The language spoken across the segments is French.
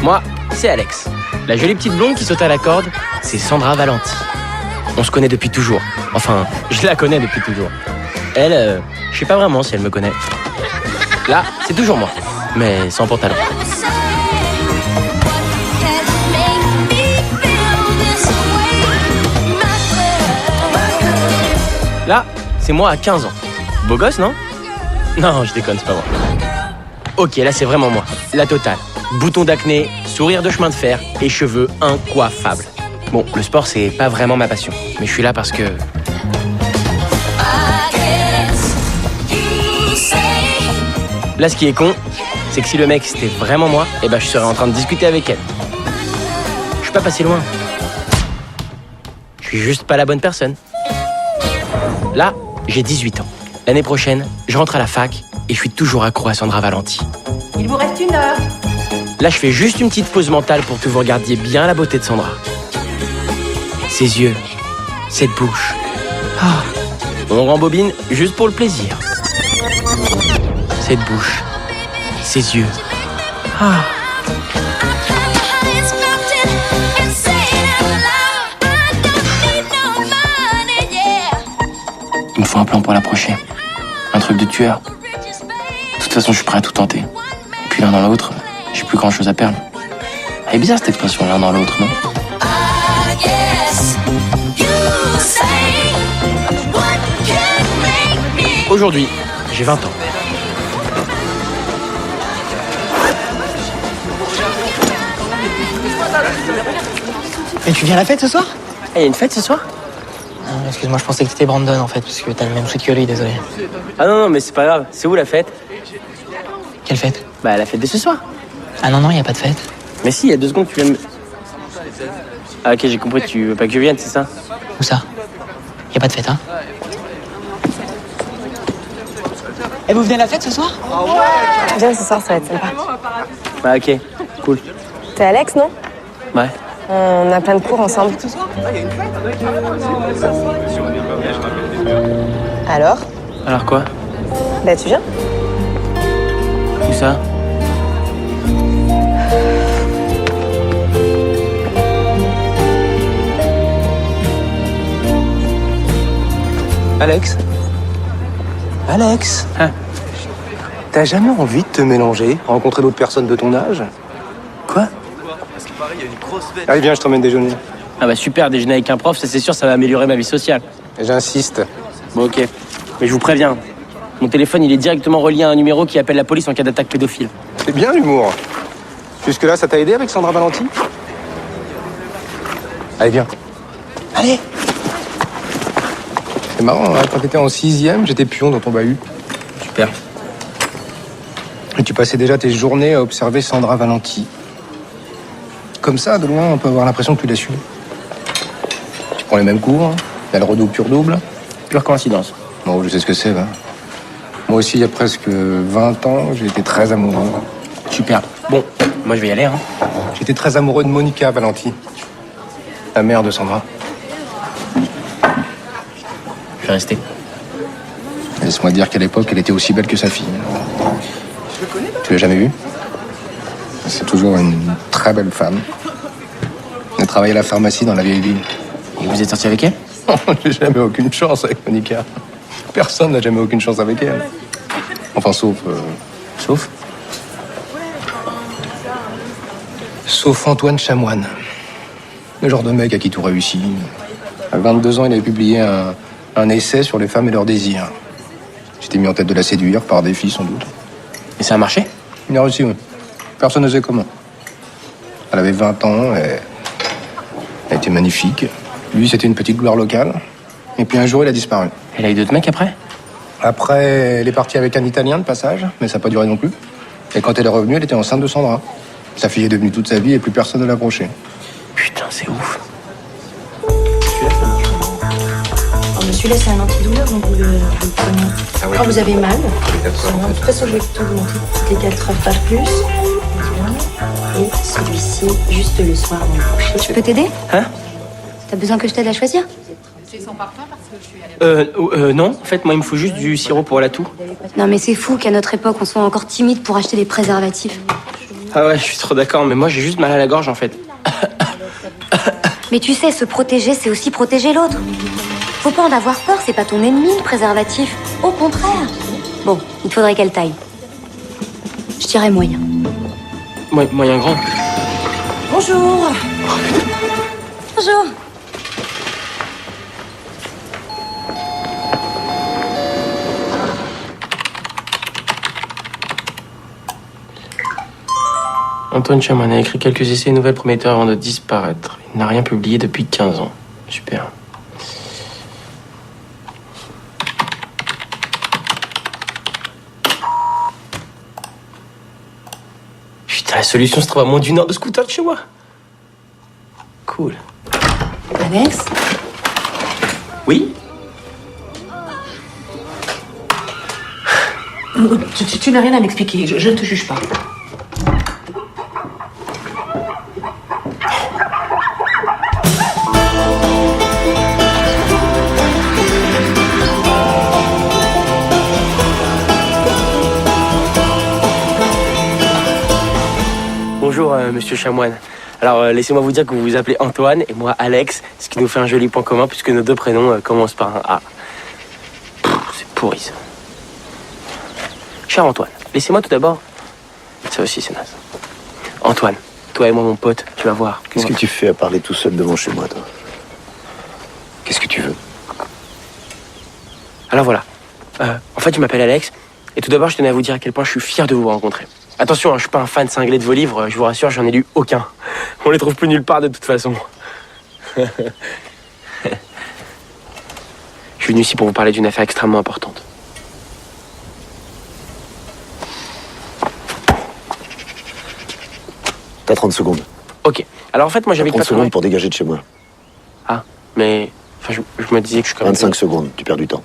Moi, c'est Alex. La jolie petite blonde qui saute à la corde, c'est Sandra Valenti. On se connaît depuis toujours. Enfin, je la connais depuis toujours. Elle, je sais pas vraiment si elle me connaît. Là, c'est toujours moi, mais sans pantalon. Là, c'est moi à 15 ans. Beau gosse, non? Non, je déconne, c'est pas moi. Ok, là, c'est vraiment moi. La totale. Bouton d'acné, sourire de chemin de fer et cheveux incoiffables. Bon, le sport, c'est pas vraiment ma passion. Mais je suis là parce que... Là, ce qui est con, c'est que si le mec, c'était vraiment moi, eh ben, je serais en train de discuter avec elle. Je suis pas passé loin. Je suis juste pas la bonne personne. Là, j'ai 18 ans. L'année prochaine, je rentre à la fac et je suis toujours accro à Sandra Valenti. Il vous reste 1 heure. Là, je fais juste une petite pause mentale pour que vous regardiez bien la beauté de Sandra. Ses yeux, cette bouche. Ah, on rembobine juste pour le plaisir. Cette bouche, ses yeux. Ah. Il me faut un plan pour l'approcher. Un truc de tueur. De toute façon, je suis prêt à tout tenter. Et puis l'un dans l'autre, j'ai plus grand chose à perdre. Elle est bizarre cette expression, l'un dans l'autre, non? Aujourd'hui, j'ai 20 ans. Et tu viens à la fête ce soir? Il y a une fête ce soir? Excuse-moi, je pensais que t'étais Brandon en fait, parce que t'as le même truc que lui, désolé. Ah non, mais c'est pas grave. C'est où la fête? Quelle fête? Bah la fête de ce soir. Ah non, y a pas de fête. Mais si, il y a 2 secondes, tu viens de me... Ah ok, j'ai compris, tu veux pas que je vienne, c'est ça? Où ça? Y a pas de fête, hein? Et vous venez à la fête ce soir? Viens ce soir, ça va être sympa. Ah ok, cool. T'es Alex, non? Ouais. On a plein de cours ensemble. Alors? Alors quoi? Bah tu viens? Où ça? Alex? Alex? Hein? T'as jamais envie de te mélanger, rencontrer d'autres personnes de ton âge? Quoi? Allez, viens, je t'emmène déjeuner. Ah bah super, déjeuner avec un prof, ça c'est sûr, ça va améliorer ma vie sociale. J'insiste. Bon ok, mais je vous préviens, mon téléphone il est directement relié à un numéro qui appelle la police en cas d'attaque pédophile. C'est bien l'humour. Jusque-là, ça t'a aidé avec Sandra Valenti? Allez, viens. Allez! C'est marrant, hein, quand t'étais en 6e, j'étais pion dans ton bahut. Super. Et tu passais déjà tes journées à observer Sandra Valenti. Comme ça, de loin, on peut avoir l'impression que tu l'as su. Tu prends les mêmes cours, hein, elle redouble, tu redoubles. Pure coïncidence. Bon, je sais ce que c'est, va. Moi aussi, il y a presque 20 ans, j'ai été très amoureux. Super. Bon, moi je vais y aller, hein. J'étais très amoureux de Monica Valenti, la mère de Sandra. Je vais rester. Laisse-moi dire qu'à l'époque, elle était aussi belle que sa fille. Tu l'as jamais vue? C'est toujours une très belle femme. Elle travaille à la pharmacie dans la vieille ville. Et vous êtes sorti avec elle? J'ai jamais aucune chance avec Monica. Personne n'a jamais aucune chance avec elle. Enfin, sauf... Sauf? Sauf Antoine Chamoine. Le genre de mec à qui tout réussit. À 22 ans, il avait publié un essai sur les femmes et leurs désirs. J'étais mis en tête de la séduire, par défi sans doute. Et ça a marché? Il a réussi, oui. Personne ne sait comment. Elle avait 20 ans, et elle était magnifique. Lui, c'était une petite gloire locale. Et puis un jour, il a disparu. Elle a eu d'autres mecs après? Après, elle est partie avec un Italien de passage, mais ça n'a pas duré non plus. Et quand elle est revenue, elle était enceinte de Sandra. Sa fille est devenue toute sa vie et plus personne ne l'a approchée. Putain, c'est ouf. Celui-là, c'est un antidouleur, donc vous le prenez quand vous avez mal. De toute façon, je vais tout vous montrer. Toutes les 4 heures, pas plus. Et celui-ci, juste le soir avant le coucher. Je peux t'aider? Hein? T'as besoin que je t'aide à choisir? Non. En fait, moi, il me faut juste du sirop pour la toux. Non, mais c'est fou qu'à notre époque, on soit encore timide pour acheter des préservatifs. Ah ouais, je suis trop d'accord, mais moi j'ai juste mal à la gorge en fait. Mais tu sais, se protéger, c'est aussi protéger l'autre. Faut pas en avoir peur, c'est pas ton ennemi, le préservatif. Au contraire. Bon, il te faudrait quelle taille? Je dirais moyen. Moyen grand. Bonjour. Bonjour. Antoine Chamoine a écrit quelques essais nouvelles prometteurs avant de disparaître. Il n'a rien publié depuis 15 ans. Super. Putain, la solution se trouve à moins d'une heure de scooter de chez moi. Cool. Alex? Oui? Tu n'as rien à m'expliquer, je ne te juge pas. Bonjour, monsieur Chamoine. Alors, laissez-moi vous dire que vous vous appelez Antoine et moi Alex, ce qui nous fait un joli point commun puisque nos deux prénoms commencent par un A. C'est pourri, ça. Cher Antoine, laissez-moi tout d'abord... Ça aussi, c'est naze. Antoine, toi et moi, mon pote, tu vas voir. Qu'est-ce que tu fais à parler tout seul devant chez moi, toi? Qu'est-ce que tu veux? Alors voilà. En fait, je m'appelle Alex et tout d'abord, je tenais à vous dire à quel point je suis fier de vous rencontrer. Attention, hein, je suis pas un fan cinglé de vos livres, je vous rassure, j'en ai lu aucun. On les trouve plus nulle part de toute façon. Je suis venu ici pour vous parler d'une affaire extrêmement importante. T'as 30 secondes. Ok. Alors en fait, moi j'habite 30 pas trop loin. secondes pour dégager de chez moi. Ah, mais... Enfin, je me disais que je suis quand même... 25 secondes, tu perds du temps.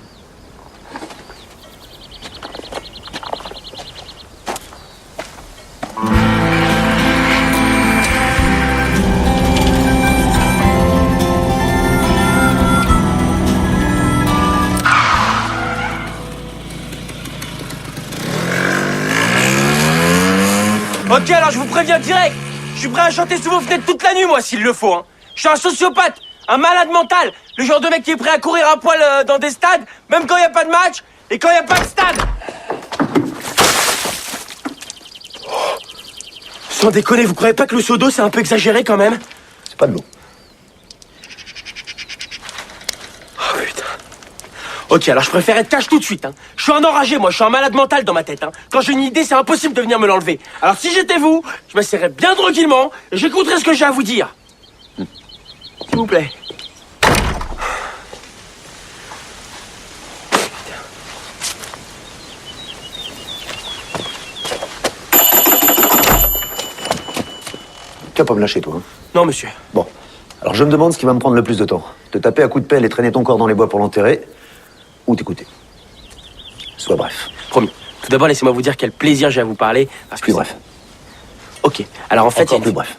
Ok, alors je vous préviens direct. Je suis prêt à chanter sous vos fenêtres toute la nuit, moi, s'il le faut. Hein. Je suis un sociopathe, un malade mental. Le genre de mec qui est prêt à courir à poil dans des stades, même quand il n'y a pas de match et quand il n'y a pas de stade. Sans déconner, vous croyez pas que le seau d'eau, c'est un peu exagéré quand même? C'est pas de l'eau. Oh putain. Ok, alors je préfère être cash tout de suite. Hein. Je suis un enragé, moi, je suis un malade mental dans ma tête. Hein. Quand j'ai une idée, c'est impossible de venir me l'enlever. Alors si j'étais vous, je m'asserais bien tranquillement et j'écouterais ce que j'ai à vous dire. S'il vous plaît. Tu vas pas me lâcher, toi, hein? Non, monsieur. Bon. Alors je me demande ce qui va me prendre le plus de temps. Te taper à coups de pelle et traîner ton corps dans les bois pour l'enterrer, ou t'écouter. Sois bref. Promis. Tout d'abord, laissez-moi vous dire quel plaisir j'ai à vous parler. Parce que Plus bref. Ok. Alors en fait, Encore plus bref.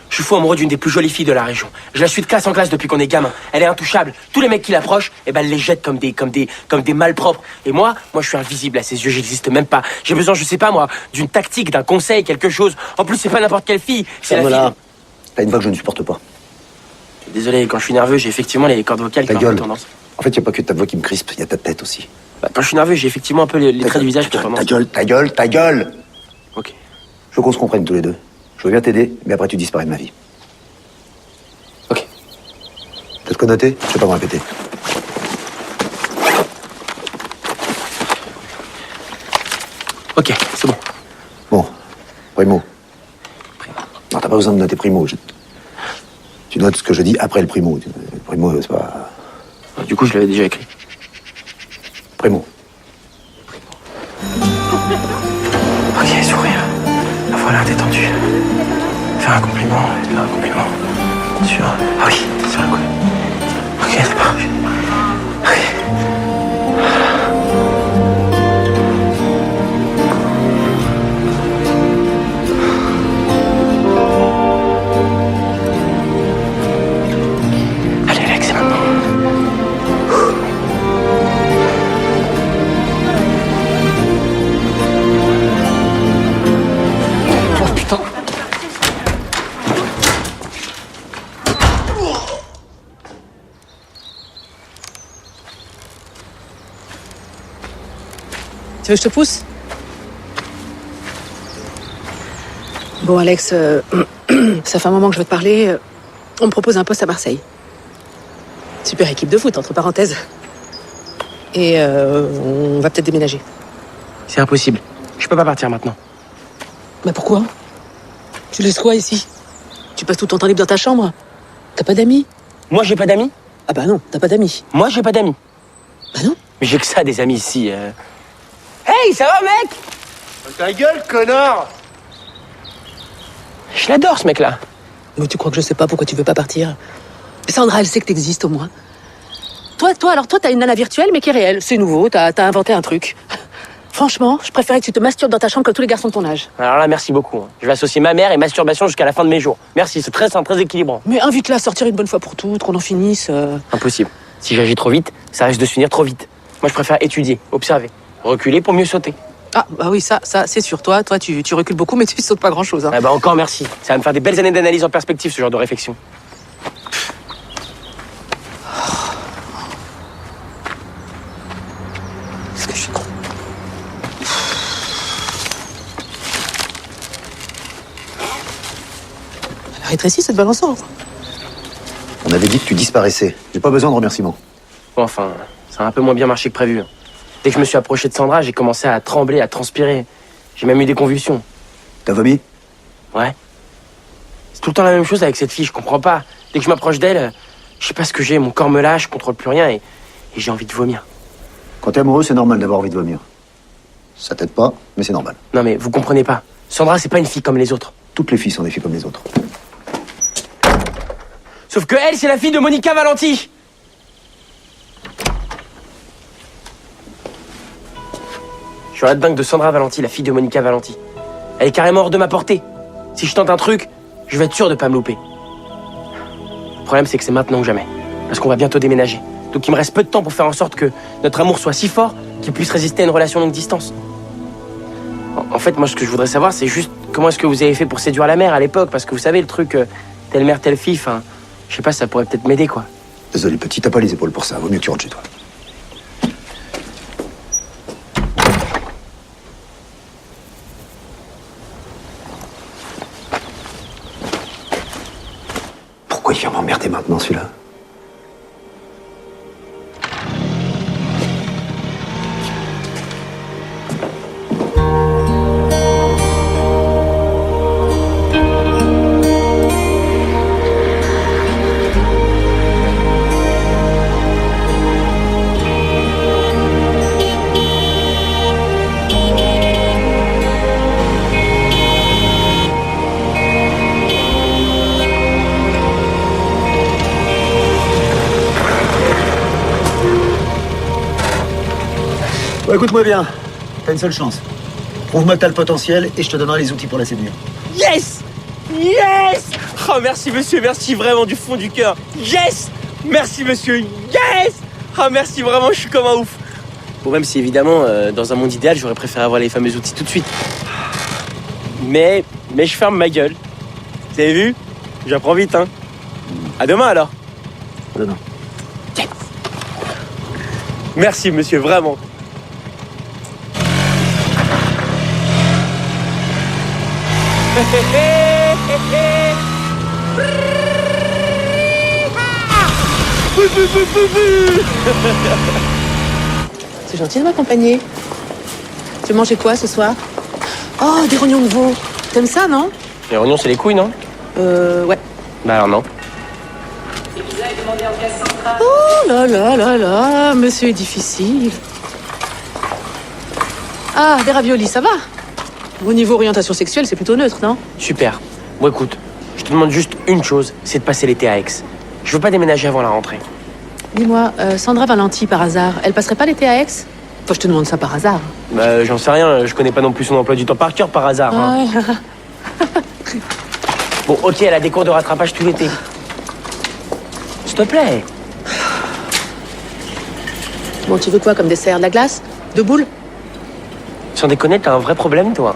je suis fou amoureux d'une des plus jolies filles de la région. Je la suis de classe en classe depuis qu'on est gamin. Elle est intouchable. Tous les mecs qui l'approchent, eh ben, elle les jette comme des malpropres. Et moi, je suis invisible à ses yeux. J'existe même pas. J'ai besoin, je sais pas moi, d'une tactique, d'un conseil, quelque chose. En plus, c'est pas n'importe quelle fille. C'est la Ferme-la. fille. T'as une voix que je ne supporte pas. Désolé, quand je suis nerveux, j'ai effectivement les cordes vocales Ta qui ont un peu gueule. tendance. En fait, y a pas que ta voix qui me crispe, y a ta tête aussi. Bah, quand je suis nerveux, j'ai effectivement un peu les traits du visage qui ont tendance. Ta gueule, ta gueule, ta gueule. Ok. Je veux qu'on se comprenne tous les deux. Je veux bien t'aider, mais après tu disparais de ma vie. Ok. T'as de quoi noter? Je vais pas me répéter. Ok, c'est bon. Bon, primo. Non, t'as pas besoin de noter primo. Tu notes ce que je dis après le primo. Le primo, c'est pas... Du coup, je l'avais déjà écrit. Primo. Ok, sourire. La voilà détendue. Faire un compliment. Faire un compliment. Sur... Ah oui, c'est vrai, quoi. Ok, c'est parfait. Allez, Alex, c'est maintenant. Tu veux que je te pousse? Bon, Alex, ça fait un moment que je veux te parler. On me propose un poste à Marseille. Super équipe de foot, entre parenthèses. Et on va peut-être déménager. C'est impossible. Je peux pas partir maintenant. Bah pourquoi? Tu laisses quoi ici? Tu passes tout ton temps libre dans ta chambre? T'as pas d'amis? Moi, j'ai pas d'amis. Ah bah non, t'as pas d'amis. Moi, j'ai pas d'amis. Bah non. Mais j'ai que ça, des amis ici. Hey, ça va, mec? Ta gueule, connard! Je l'adore, ce mec-là. Mais tu crois que je sais pas pourquoi tu veux pas partir? Sandra, elle sait que t'existes au moins. Toi, t'as une nana virtuelle, mais qui est réelle. C'est nouveau, t'as inventé un truc. Franchement, je préférais que tu te masturbes dans ta chambre comme tous les garçons de ton âge. Alors là, merci beaucoup. Je vais associer ma mère et masturbation jusqu'à la fin de mes jours. Merci, c'est très simple, très équilibrant. Mais invite-la à sortir une bonne fois pour toutes, qu'on en finisse. Impossible. Si j'agis trop vite, ça risque de se finir trop vite. Moi, je préfère étudier, observer, reculer pour mieux sauter. Ah, bah oui, ça c'est sûr. Toi, tu recules beaucoup, mais tu sautes pas grand-chose. Hein. Ah bah encore merci. Ça va me faire des belles années d'analyse en perspective, ce genre de réflexion. Est-ce que je suis con? Elle a rétréci, cette balançoire. On avait dit que tu disparaissais. J'ai pas besoin de remerciements. Bon, enfin, ça a un peu moins bien marché que prévu. Dès que je me suis approché de Sandra, j'ai commencé à trembler, à transpirer. J'ai même eu des convulsions. T'as vomi? Ouais. C'est tout le temps la même chose avec cette fille, je comprends pas. Dès que je m'approche d'elle, je sais pas ce que j'ai, mon corps me lâche, je contrôle plus rien et j'ai envie de vomir. Quand t'es amoureux, c'est normal d'avoir envie de vomir. Ça t'aide pas, mais c'est normal. Non mais vous comprenez pas. Sandra, c'est pas une fille comme les autres. Toutes les filles sont des filles comme les autres. Sauf que elle, c'est la fille de Monica Valenti. Je suis la dingue de Sandra Valenti, la fille de Monica Valenti. Elle est carrément hors de ma portée. Si je tente un truc, je vais être sûr de pas me louper. Le problème, c'est que c'est maintenant ou jamais. Parce qu'on va bientôt déménager. Donc il me reste peu de temps pour faire en sorte que notre amour soit si fort qu'il puisse résister à une relation longue distance. En fait, moi, ce que je voudrais savoir, c'est juste comment est-ce que vous avez fait pour séduire la mère à l'époque. Parce que vous savez, le truc, telle mère, telle fille, enfin, je sais pas, ça pourrait peut-être m'aider, quoi. Désolé, petit, t'as pas les épaules pour ça. Vaut mieux que tu rentres chez toi. Pourquoi il vient m'emmerder maintenant, celui-là? Bon, écoute-moi bien, t'as une seule chance. Prouve-moi que t'as le potentiel et je te donnerai les outils pour la séduire. Yes! Yes! Oh, merci, monsieur, merci vraiment du fond du cœur. Yes! Merci, monsieur, yes! Oh, merci vraiment, je suis comme un ouf. Bon, même si, évidemment, dans un monde idéal, j'aurais préféré avoir les fameux outils tout de suite. Mais je ferme ma gueule. Vous avez vu? J'apprends vite, hein. À demain, alors. À demain. Yes! Merci, monsieur, vraiment. C'est gentil de m'accompagner. Tu veux manger quoi ce soir? Oh, des rognons de veau. T'aimes ça, non? Les rognons, c'est les couilles, non? Ouais. Bah alors non. Oh là là là là, monsieur est difficile. Ah, des raviolis, ça va? Au niveau orientation sexuelle, c'est plutôt neutre, non? Super. Bon, écoute, je te demande juste une chose, c'est de passer l'été à Aix. Je veux pas déménager avant la rentrée. Dis-moi, Sandra Valenti, par hasard, elle passerait pas l'été à Aix? Enfin, je te demande ça par hasard. Bah, j'en sais rien, je connais pas non plus son emploi du temps par cœur par hasard. Hein. Ouais. Bon, ok, elle a des cours de rattrapage tout l'été. S'il te plaît. Bon, tu veux quoi comme dessert? De la glace? De boules? Sans déconner, t'as un vrai problème, toi.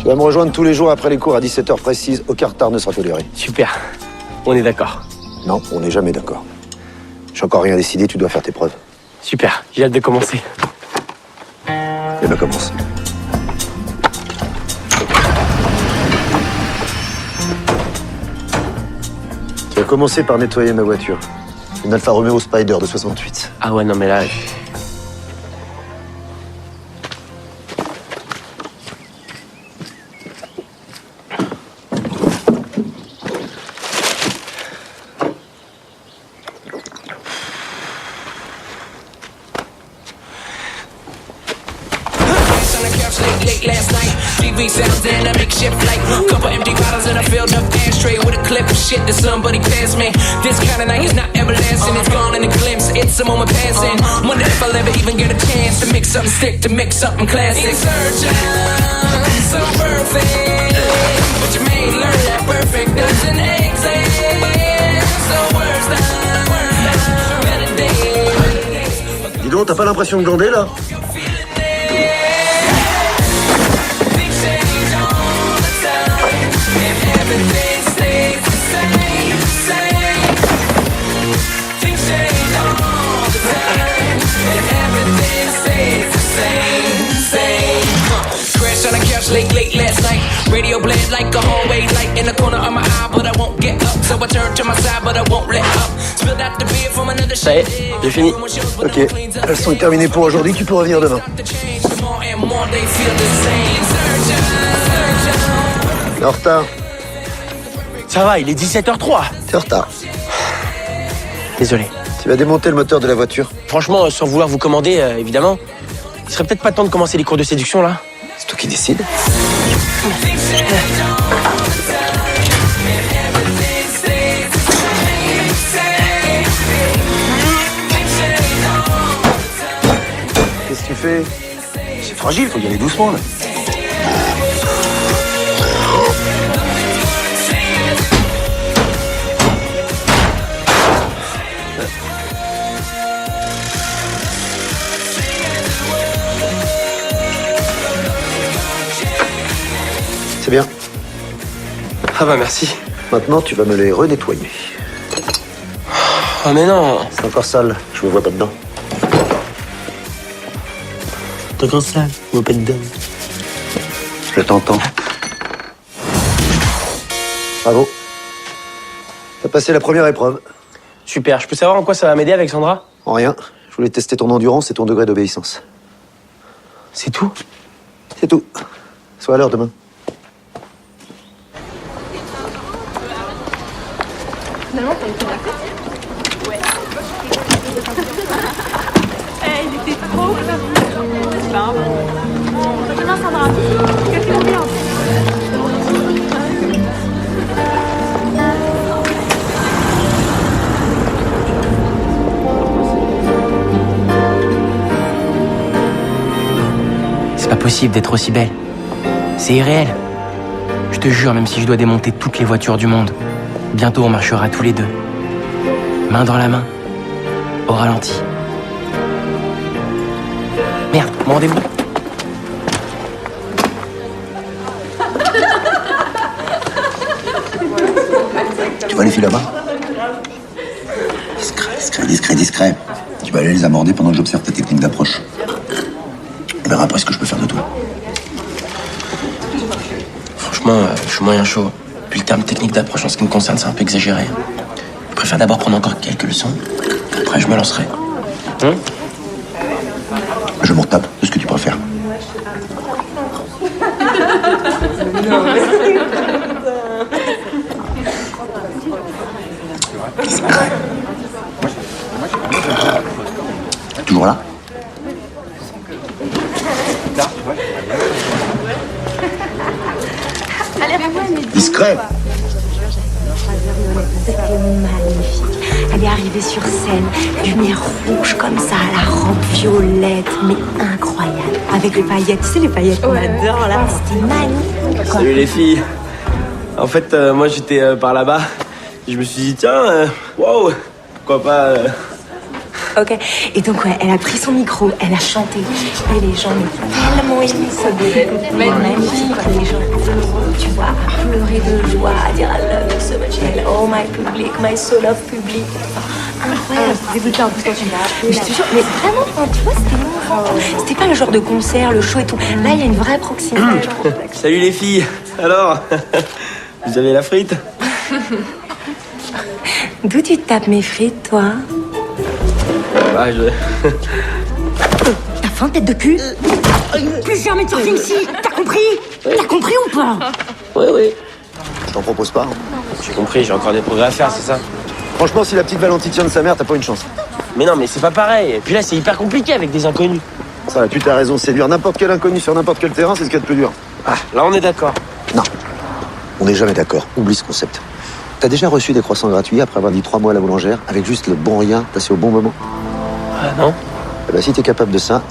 Tu vas me rejoindre tous les jours après les cours à 17h précise. Aucun retard ne sera toléré. Super. On est d'accord. Non, on n'est jamais d'accord. J'ai encore rien décidé, tu dois faire tes preuves. Super. J'ai hâte de commencer. Eh ben commence. Tu vas commencer par nettoyer ma voiture. Une Alfa Romeo Spider de 68. Ah ouais, non mais là... Late last night, TV sounds in a makeshift light. Couple empty bottles and a filled up ashtray with a clip of shit that somebody passed me. This kind of night is not everlasting, it's gone in a glimpse. It's a moment passing. Wonder if I'll ever even get a chance to mix something stick, to mix something classic. In search of so perfect, but you may learn that perfect doesn't exist. So words down, better days. Dis donc, t'as pas l'impression de glander là? Late last night, radio bled like a hallway light in the corner of my eye, but I won't get up. So I turn to my side, but I won't let up. Spilled out the beer from another Ça y est, j'ai fini. Ok, elles sont terminées pour aujourd'hui, tu peux revenir demain. T'es en retard. Ça va, il est 17h03. T'es en retard. Désolé. Tu vas démonter le moteur de la voiture. Franchement, sans vouloir vous commander, évidemment, il serait peut-être pas temps de commencer les cours de séduction, là. C'est toi qui décides. Qu'est-ce que tu fais? C'est fragile, faut y aller doucement là. C'est bien. Ah bah merci. Maintenant, tu vas me les renettoyer. Oh mais non. C'est encore sale, je me vois pas dedans. T'es encore sale, je me vois pas dedans. Je t'entends. Bravo. T'as passé la première épreuve. Super, je peux savoir en quoi ça va m'aider avec Sandra? En rien. Je voulais tester ton endurance et ton degré d'obéissance. C'est tout? C'est tout. Sois à l'heure demain. Finalement, t'as été la fête? Ouais. Il était trop cool. C'est pas un bon. Demain, Sandra. Qu'est-ce qu'il a bien? C'est pas possible d'être aussi belle. C'est irréel. Je te jure, même si je dois démonter toutes les voitures du monde, bientôt on marchera tous les deux, main dans la main, au ralenti. Merde, mon rendez-vous. Tu vois les filles là-bas? Discret. Tu vas aller les aborder pendant que j'observe ta technique d'approche. On verra après ce que je peux faire de toi. Franchement, je suis moyen chaud. Puis le terme technique d'approche en ce qui me concerne, c'est un peu exagéré. Je préfère d'abord prendre encore quelques leçons, après je me lancerai. Je m'en tape de ce que tu préfères. Toujours là? Discret. C'était magnifique. Elle est arrivée sur scène, lumière rouge comme ça, la robe violette, mais incroyable. Avec les paillettes, tu sais les paillettes qu'on adore là, c'était magnifique. Salut les filles. En fait, moi j'étais par là-bas. Je me suis dit, tiens, wow, pourquoi pas Ok. Et donc, ouais, elle a pris son micro, elle a chanté. Et les gens ont tellement aimé ça. Magnifique. Les gens, tu vois, à pleurer de joie, à dire I love you so much. Elle, oh, my public, my soul of public. Incroyable. Dégoûté en plus quand tu m'as appelé. Mais je te jure, mais vraiment, enfin, tu vois, c'était émouvant. C'était pas le genre de concert, le show et tout. Là, il y a une vraie proximité. Salut les filles. Alors, vous avez la frite? D'où tu te tapes mes frites, toi? Bah, T'as faim, tête de cul? Plus jamais tu reviens ici. T'as compris? T'as compris ou pas? Oui. Je t'en propose pas. J'ai compris, j'ai encore des progrès à faire, c'est ça? Franchement, si la petite Valentine tient de sa mère, t'as pas une chance. Mais non, mais c'est pas pareil. Et puis là, c'est hyper compliqué avec des inconnus. Ça, tu t'as raison, séduire n'importe quel inconnu sur n'importe quel terrain, c'est ce qu'il y a de plus dur. Ah, là, on est d'accord. Non, on n'est jamais d'accord. Oublie ce concept. T'as déjà reçu des croissants gratuits après avoir dit 3 mois à la boulangère, avec juste le bon rien passé au bon moment? Ah non? Eh ben, si t'es capable de ça,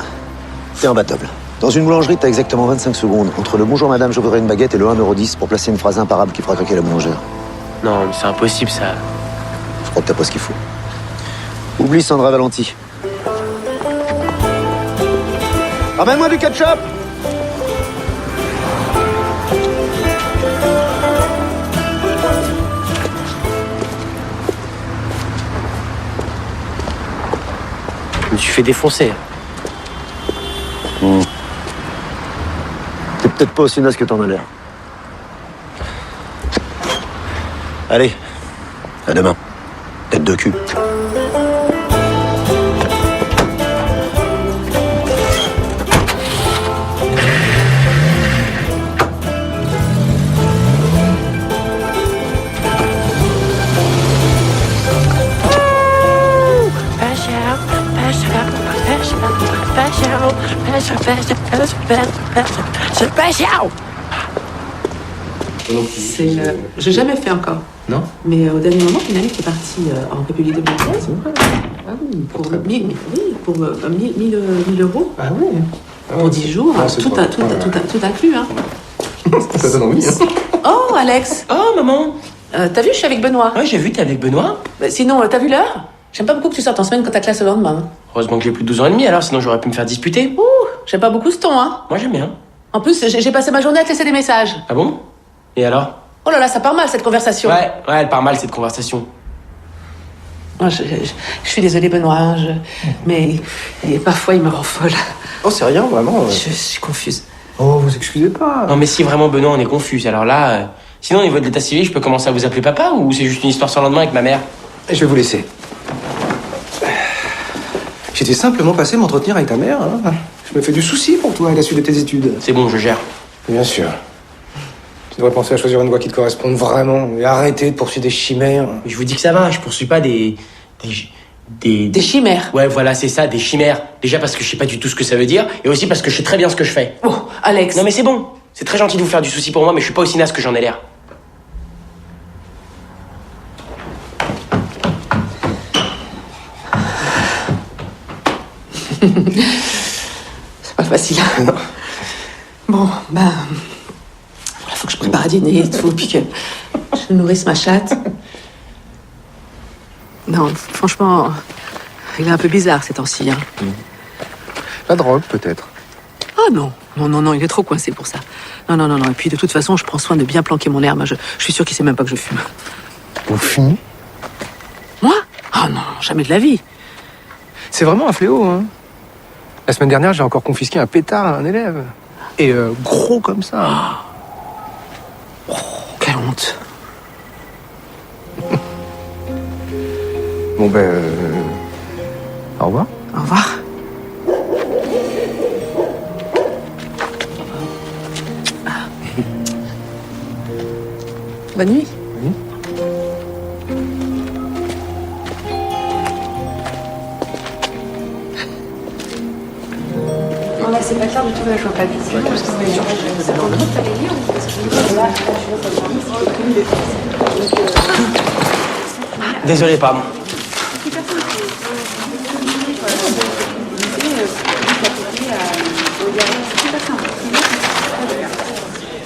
t'es imbattable. Dans une boulangerie, t'as exactement 25 secondes entre le bonjour madame, je voudrais une baguette et le 1,10€ pour placer une phrase imparable qui fera craquer la boulangère. Non, mais c'est impossible, ça. Je crois que t'as pas ce qu'il faut. Oublie Sandra Valenti. Ramène-moi du ketchup! Je me suis fait défoncer. T'es peut-être pas aussi naze que t'en as l'air. Allez, à demain. Tête de cul. J'ai jamais fait encore. Non? Mais au dernier moment, une amie qui est partie en République dominicaine pour 1000 euros. Ah oui. Pour 10 jours, Ah, c'est tout pas- inclus. Hein. Ça donne envie, hein. Oh, Alex, Oh, maman! t'as vu, je suis avec Benoît. Ouais, j'ai vu, t'es avec Benoît. Bah, sinon, t'as vu l'heure? J'aime pas beaucoup que tu sortes en semaine quand t'as classe le lendemain. Heureusement que j'ai plus de 12 ans et demi, alors sinon j'aurais pu me faire disputer. Ouh, j'aime pas beaucoup ce ton, hein. Moi, j'aime bien. En plus, j'ai passé ma journée à te laisser des messages. Ah bon? Et alors? Oh là là, ça part mal cette conversation. Ouais, elle part mal cette conversation. Moi, je suis désolée, Benoît, hein, mais parfois il me rend folle. Oh, c'est rien, vraiment. Je suis confuse. Oh, vous excusez pas. Non, mais si vraiment Benoît, on est confus, alors là. Sinon, au niveau de l'état civil, je peux commencer à vous appeler papa ou c'est juste une histoire sans lendemain avec ma mère? Je vais vous laisser. J'étais simplement passé m'entretenir avec ta mère. Hein. Je me fais du souci pour toi à la suite de tes études. C'est bon, je gère. Bien sûr. Tu devrais penser à choisir une voie qui te corresponde vraiment et arrêter de poursuivre des chimères. Je vous dis que ça va, je poursuis pas des chimères. Ouais, voilà, c'est ça, des chimères. Déjà parce que je sais pas du tout ce que ça veut dire, et aussi parce que je sais très bien ce que je fais. Oh, Alex. Non mais c'est bon. C'est très gentil de vous faire du souci pour moi, mais je suis pas aussi naze que j'en ai l'air. C'est pas facile. Non. Bon, ben... il faut que je prépare à dîner et tout, puis que je nourrisse ma chatte. Non, franchement, il est un peu bizarre ces temps-ci. Hein. La drogue, peut-être. Ah non, non, il est trop coincé pour ça. Non. Et puis de toute façon, je prends soin de bien planquer mon herbe. Je suis sûre qu'il sait même pas que je fume. Vous fumez? Moi? Ah non, jamais de la vie. C'est vraiment un fléau, hein. La semaine dernière, j'ai encore confisqué un pétard à un élève. Et gros comme ça. Oh, quelle honte. Bon ben... Au revoir. Au revoir. Bonne nuit. Non, là, c'est pas clair du tout, là, je vois pas bien. Parce que Désolé, pardon.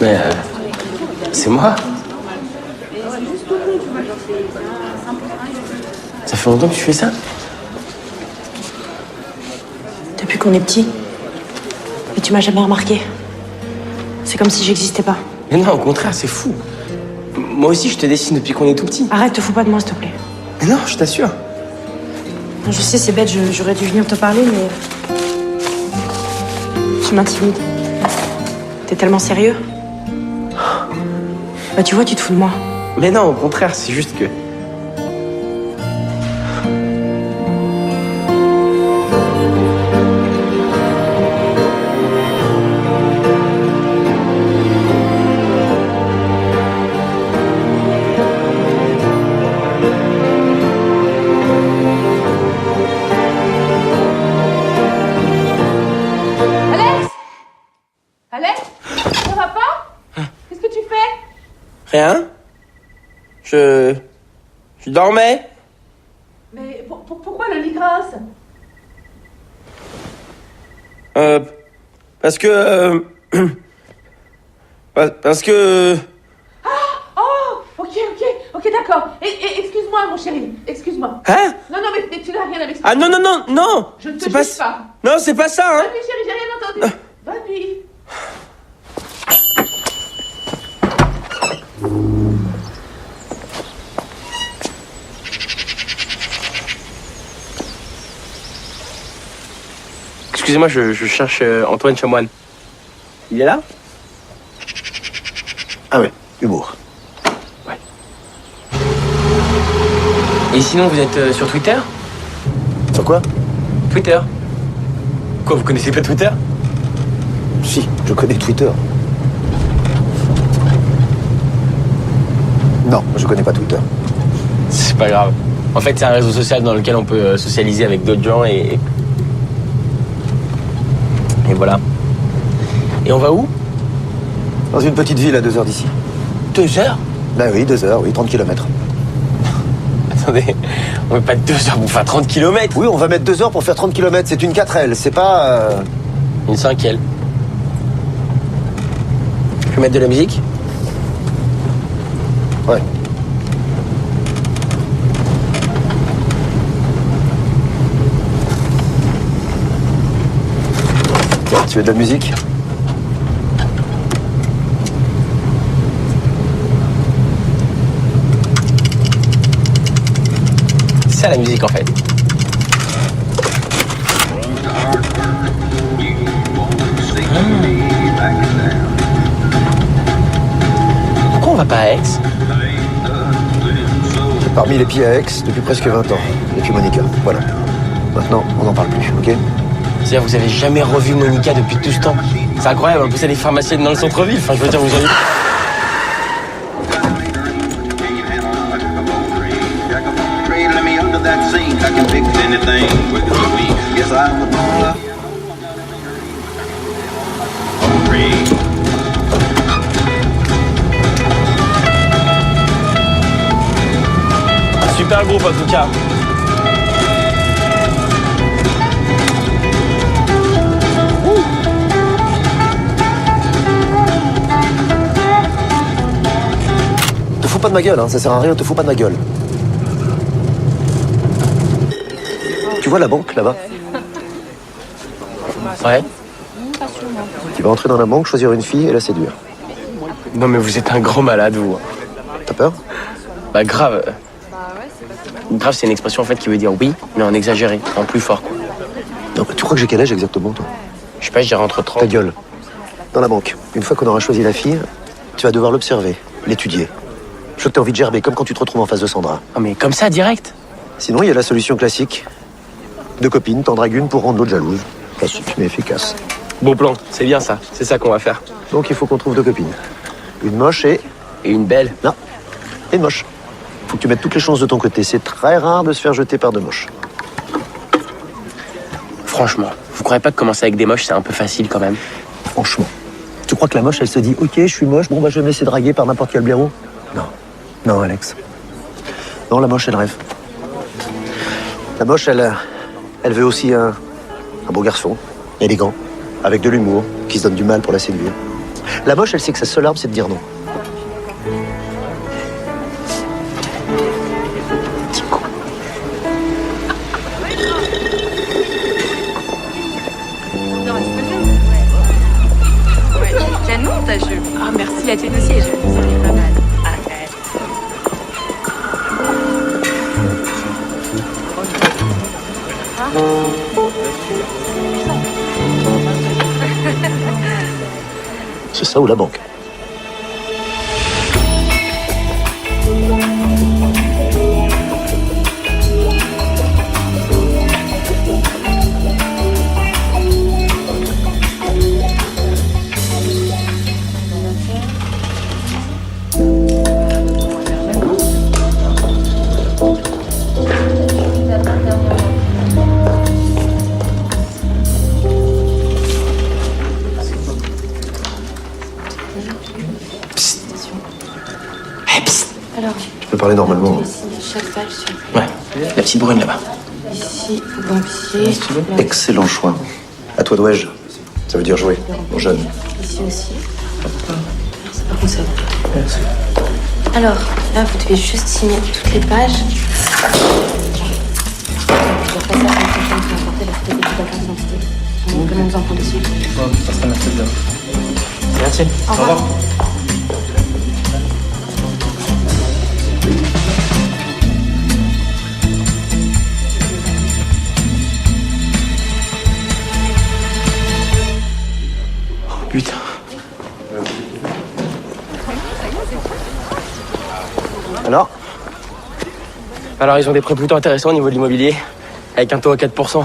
Mais c'est moi. Ça fait longtemps que tu fais ça? Depuis qu'on est petit. Mais tu m'as jamais remarqué. C'est comme si j'existais pas. Mais non, au contraire, c'est fou. Moi aussi, je te dessine depuis qu'on est tout petit. Arrête, te fous pas de moi, s'il te plaît. Mais non, je t'assure. Je sais, c'est bête, j'aurais dû venir te parler, mais... Tu m'intimides. T'es tellement sérieux. Bah tu vois, tu te fous de moi. Mais non, au contraire, c'est juste que... Alex, ça va pas? Qu'est-ce que tu fais? Rien. Je dormais. Mais pourquoi le lit grince? Parce que... Parce que... Oh, ok, d'accord. Et excuse-moi, mon chéri, excuse-moi. Hein? Non, mais tu n'as rien à m'expliquer. Ah non. Je ne te C'est pas... juge pas. Non, c'est pas ça, hein. Bonne nuit, chéri, j'ai rien entendu. Bonne nuit. Excusez-moi, je cherche Antoine Chamoine. Il est là? Ah ouais, humour. Ouais. Et sinon, vous êtes sur Twitter? Sur quoi? Twitter. Quoi, vous connaissez pas Twitter? Si, je connais Twitter. Non, je connais pas Twitter. C'est pas grave. En fait, c'est un réseau social dans lequel on peut socialiser avec d'autres gens et voilà. Et on va où? Dans une petite ville à 2 heures d'ici. 2 heures? Bah oui, 2 heures, oui, 30 km. Attendez, on met pas 2 heures pour faire 30 km. Oui, on va mettre 2 heures pour faire 30 km, c'est une 4L, c'est pas... Une 5L. Je peux mettre de la musique? Ouais. Tiens, tu veux de la musique? C'est ça la musique en fait. Pourquoi on va pas à Aix? Parmi les pieds à Aix depuis presque 20 ans. Et puis Monica, voilà. Maintenant, on n'en parle plus, ok? C'est-à-dire vous avez jamais revu Monica depuis tout ce temps? C'est incroyable, en plus elle est pharmacienne dans le centre-ville. Enfin, je veux dire, vous avez... Super groupe en tout cas. Te fous pas de ma gueule, hein, ça sert à rien, te fous pas de ma gueule. Tu vois la banque là-bas? Ouais. Tu vas entrer dans la banque, choisir une fille et la séduire. Non mais vous êtes un grand malade vous. T'as peur? Bah grave. Grave c'est une expression en fait qui veut dire oui, mais en exagéré, en plus fort quoi. Non, tu crois que j'ai quel âge exactement, toi? Je sais pas, je dirais entre 30. Ta gueule. Dans la banque, une fois qu'on aura choisi la fille, tu vas devoir l'observer, l'étudier. Je veux que t'aies envie de gerber, comme quand tu te retrouves en face de Sandra. Oh mais comme ça, direct? Sinon, il y a la solution classique. 2 copines, t'en dragues une pour rendre l'autre jalouse. Classique, mais efficace. Bon plan, c'est bien ça, c'est ça qu'on va faire. Donc il faut qu'on trouve 2 copines. Une moche et une belle? Non, une moche. Faut que tu mettes toutes les chances de ton côté. C'est très rare de se faire jeter par 2 moches. Franchement, vous croyez pas que commencer avec des moches, c'est un peu facile quand même? Franchement. Tu crois que la moche, elle se dit « Ok, je suis moche, bon bah je vais me laisser draguer par n'importe quel blaireau ?» Non. Non, Alex. Non, la moche, elle rêve. La moche, elle veut aussi un beau garçon, élégant, avec de l'humour, qui se donne du mal pour la séduire. La moche, elle sait que sa seule arme, c'est de dire non. Petit con. avantageux. Ah, merci, la tienne aussi est jolie. C'est pas mal. Arrête. C'est ça ou la banque? Alors, Tu peux parler normalement. chaque page sur Ouais, la petite bourrine là-bas. ici, banquier. Excellent choix. À toi de Wedge. Ça veut dire jouer, mon jeune. Ici aussi. C'est pas comme ça. Alors, là, vous devez juste signer toutes les pages. Après ça, la prochaine fois, apporter la photo de la carte d'identité. On peut nous en prendre dessus. Ça serait mercredi. Merci. Au revoir. Putain. Alors, ils ont des prêts plutôt intéressants au niveau de l'immobilier, avec un taux à 4%.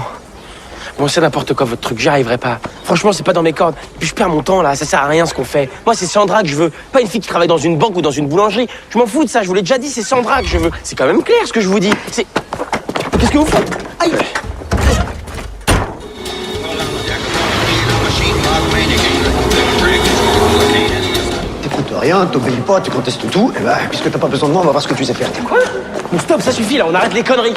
Bon, c'est n'importe quoi votre truc, j'y arriverai pas. Franchement, c'est pas dans mes cordes. Puis je perds mon temps là, ça sert à rien ce qu'on fait. Moi, c'est Sandra que je veux, pas une fille qui travaille dans une banque ou dans une boulangerie. Je m'en fous de ça, je vous l'ai déjà dit, c'est Sandra que je veux. C'est quand même clair ce que je vous dis. C'est. Qu'est-ce que vous faites? Aïe! T'écoutes rien, t'obéis pas, tu contestes tout. Et bah, puisque t'as pas besoin de moi, on va voir ce que tu sais faire. Quoi? Bon, stop, ça suffit là, on arrête les conneries.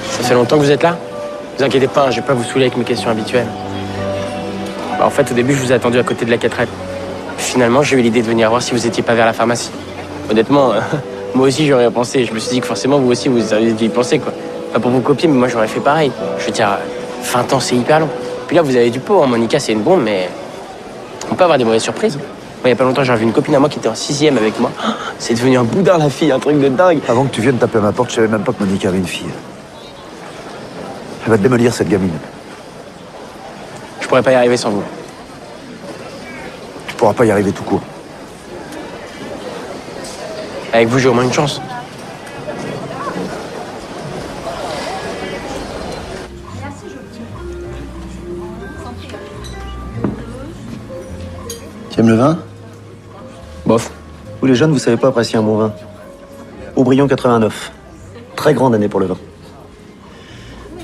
Ça fait longtemps que vous êtes là? Vous inquiétez pas, je vais pas vous saouler avec mes questions habituelles. Bah, en fait, au début, je vous ai attendu à côté de la 4L. Finalement, j'ai eu l'idée de venir voir si vous étiez pas vers la pharmacie. Honnêtement, moi aussi, j'aurais pensé. Je me suis dit que forcément, vous aussi, vous auriez dû y penser, quoi. Pas pour vous copier, mais moi, j'aurais fait pareil. Je veux dire, 20 ans, c'est hyper long. Puis là, vous avez du pot, hein. Monica, c'est une bombe, mais on peut avoir des mauvaises surprises. Moi, il y a pas longtemps, j'ai revu une copine à moi qui était en 6e avec moi. C'est devenu un boudin, la fille, un truc de dingue. Avant que tu viennes taper à ma porte, je savais même pas que Monica avait une fille. Elle va te démolir, cette gamine. Je pourrais pas y arriver sans vous. Tu pourras pas y arriver tout court. Avec vous, j'ai au moins une chance. Tu aimes le vin? Bof. Vous les jeunes, vous savez pas apprécier un bon vin. Aubryon 89. Très grande année pour le vin.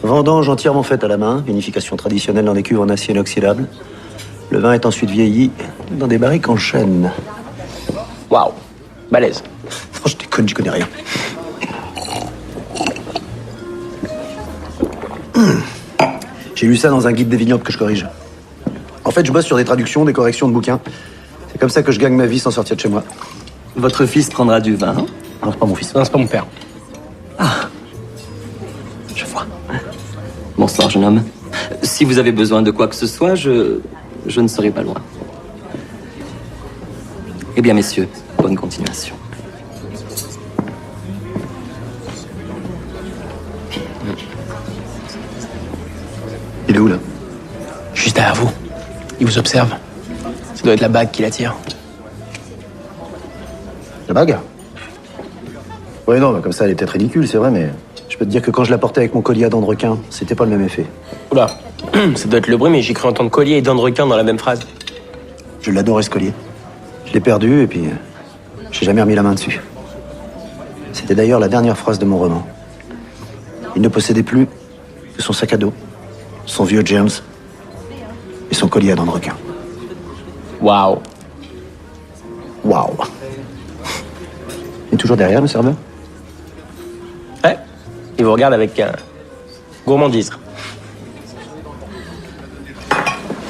Vendange entièrement faite à la main, vinification traditionnelle dans des cuves en acier inoxydable. Le vin est ensuite vieilli dans des barriques en chêne. Waouh. Balèze. Non, je déconne, j'y connais rien. J'ai lu ça dans un guide des vignobles que je corrige. En fait, je bosse sur des traductions, des corrections de bouquins. C'est comme ça que je gagne ma vie sans sortir de chez moi. Votre fils prendra du vin, hein? Non, c'est pas mon fils. Non, c'est pas mon père. Je vois. Bonsoir, jeune homme. Si vous avez besoin de quoi que ce soit, je ne serai pas loin. Eh bien, messieurs, bonne continuation. Il est où, là? Juste derrière vous. Il vous observe. Ça doit être la bague qui l'attire. La bague? Ouais, non, bah, comme ça, elle est peut-être ridicule, c'est vrai, mais je peux te dire que quand je la portais avec mon collier à dents de requin, c'était pas le même effet. Oula, ça doit être le bruit, mais j'ai cru entendre collier et dents de requin dans la même phrase. Je l'adorais ce collier. Je l'ai perdu et puis j'ai jamais remis la main dessus. C'était d'ailleurs la dernière phrase de mon roman. Il ne possédait plus que son sac à dos, son vieux James et son collier à dents de requin. Waouh. Waouh. Il est toujours derrière, le serveur? Ouais, il vous regarde avec gourmandise.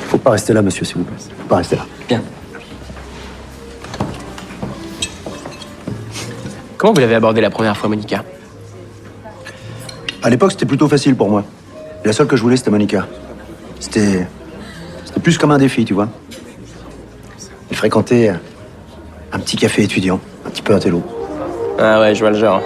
Faut pas rester là, monsieur, s'il vous plaît. Faut pas rester là. Bien. Comment vous l'avez abordé la première fois, Monica? À l'époque, c'était plutôt facile pour moi. La seule que je voulais, c'était Monica. C'était plus comme un défi, tu vois. Il fréquentait un petit café étudiant, un petit peu intello. Ah ouais, je vois le genre.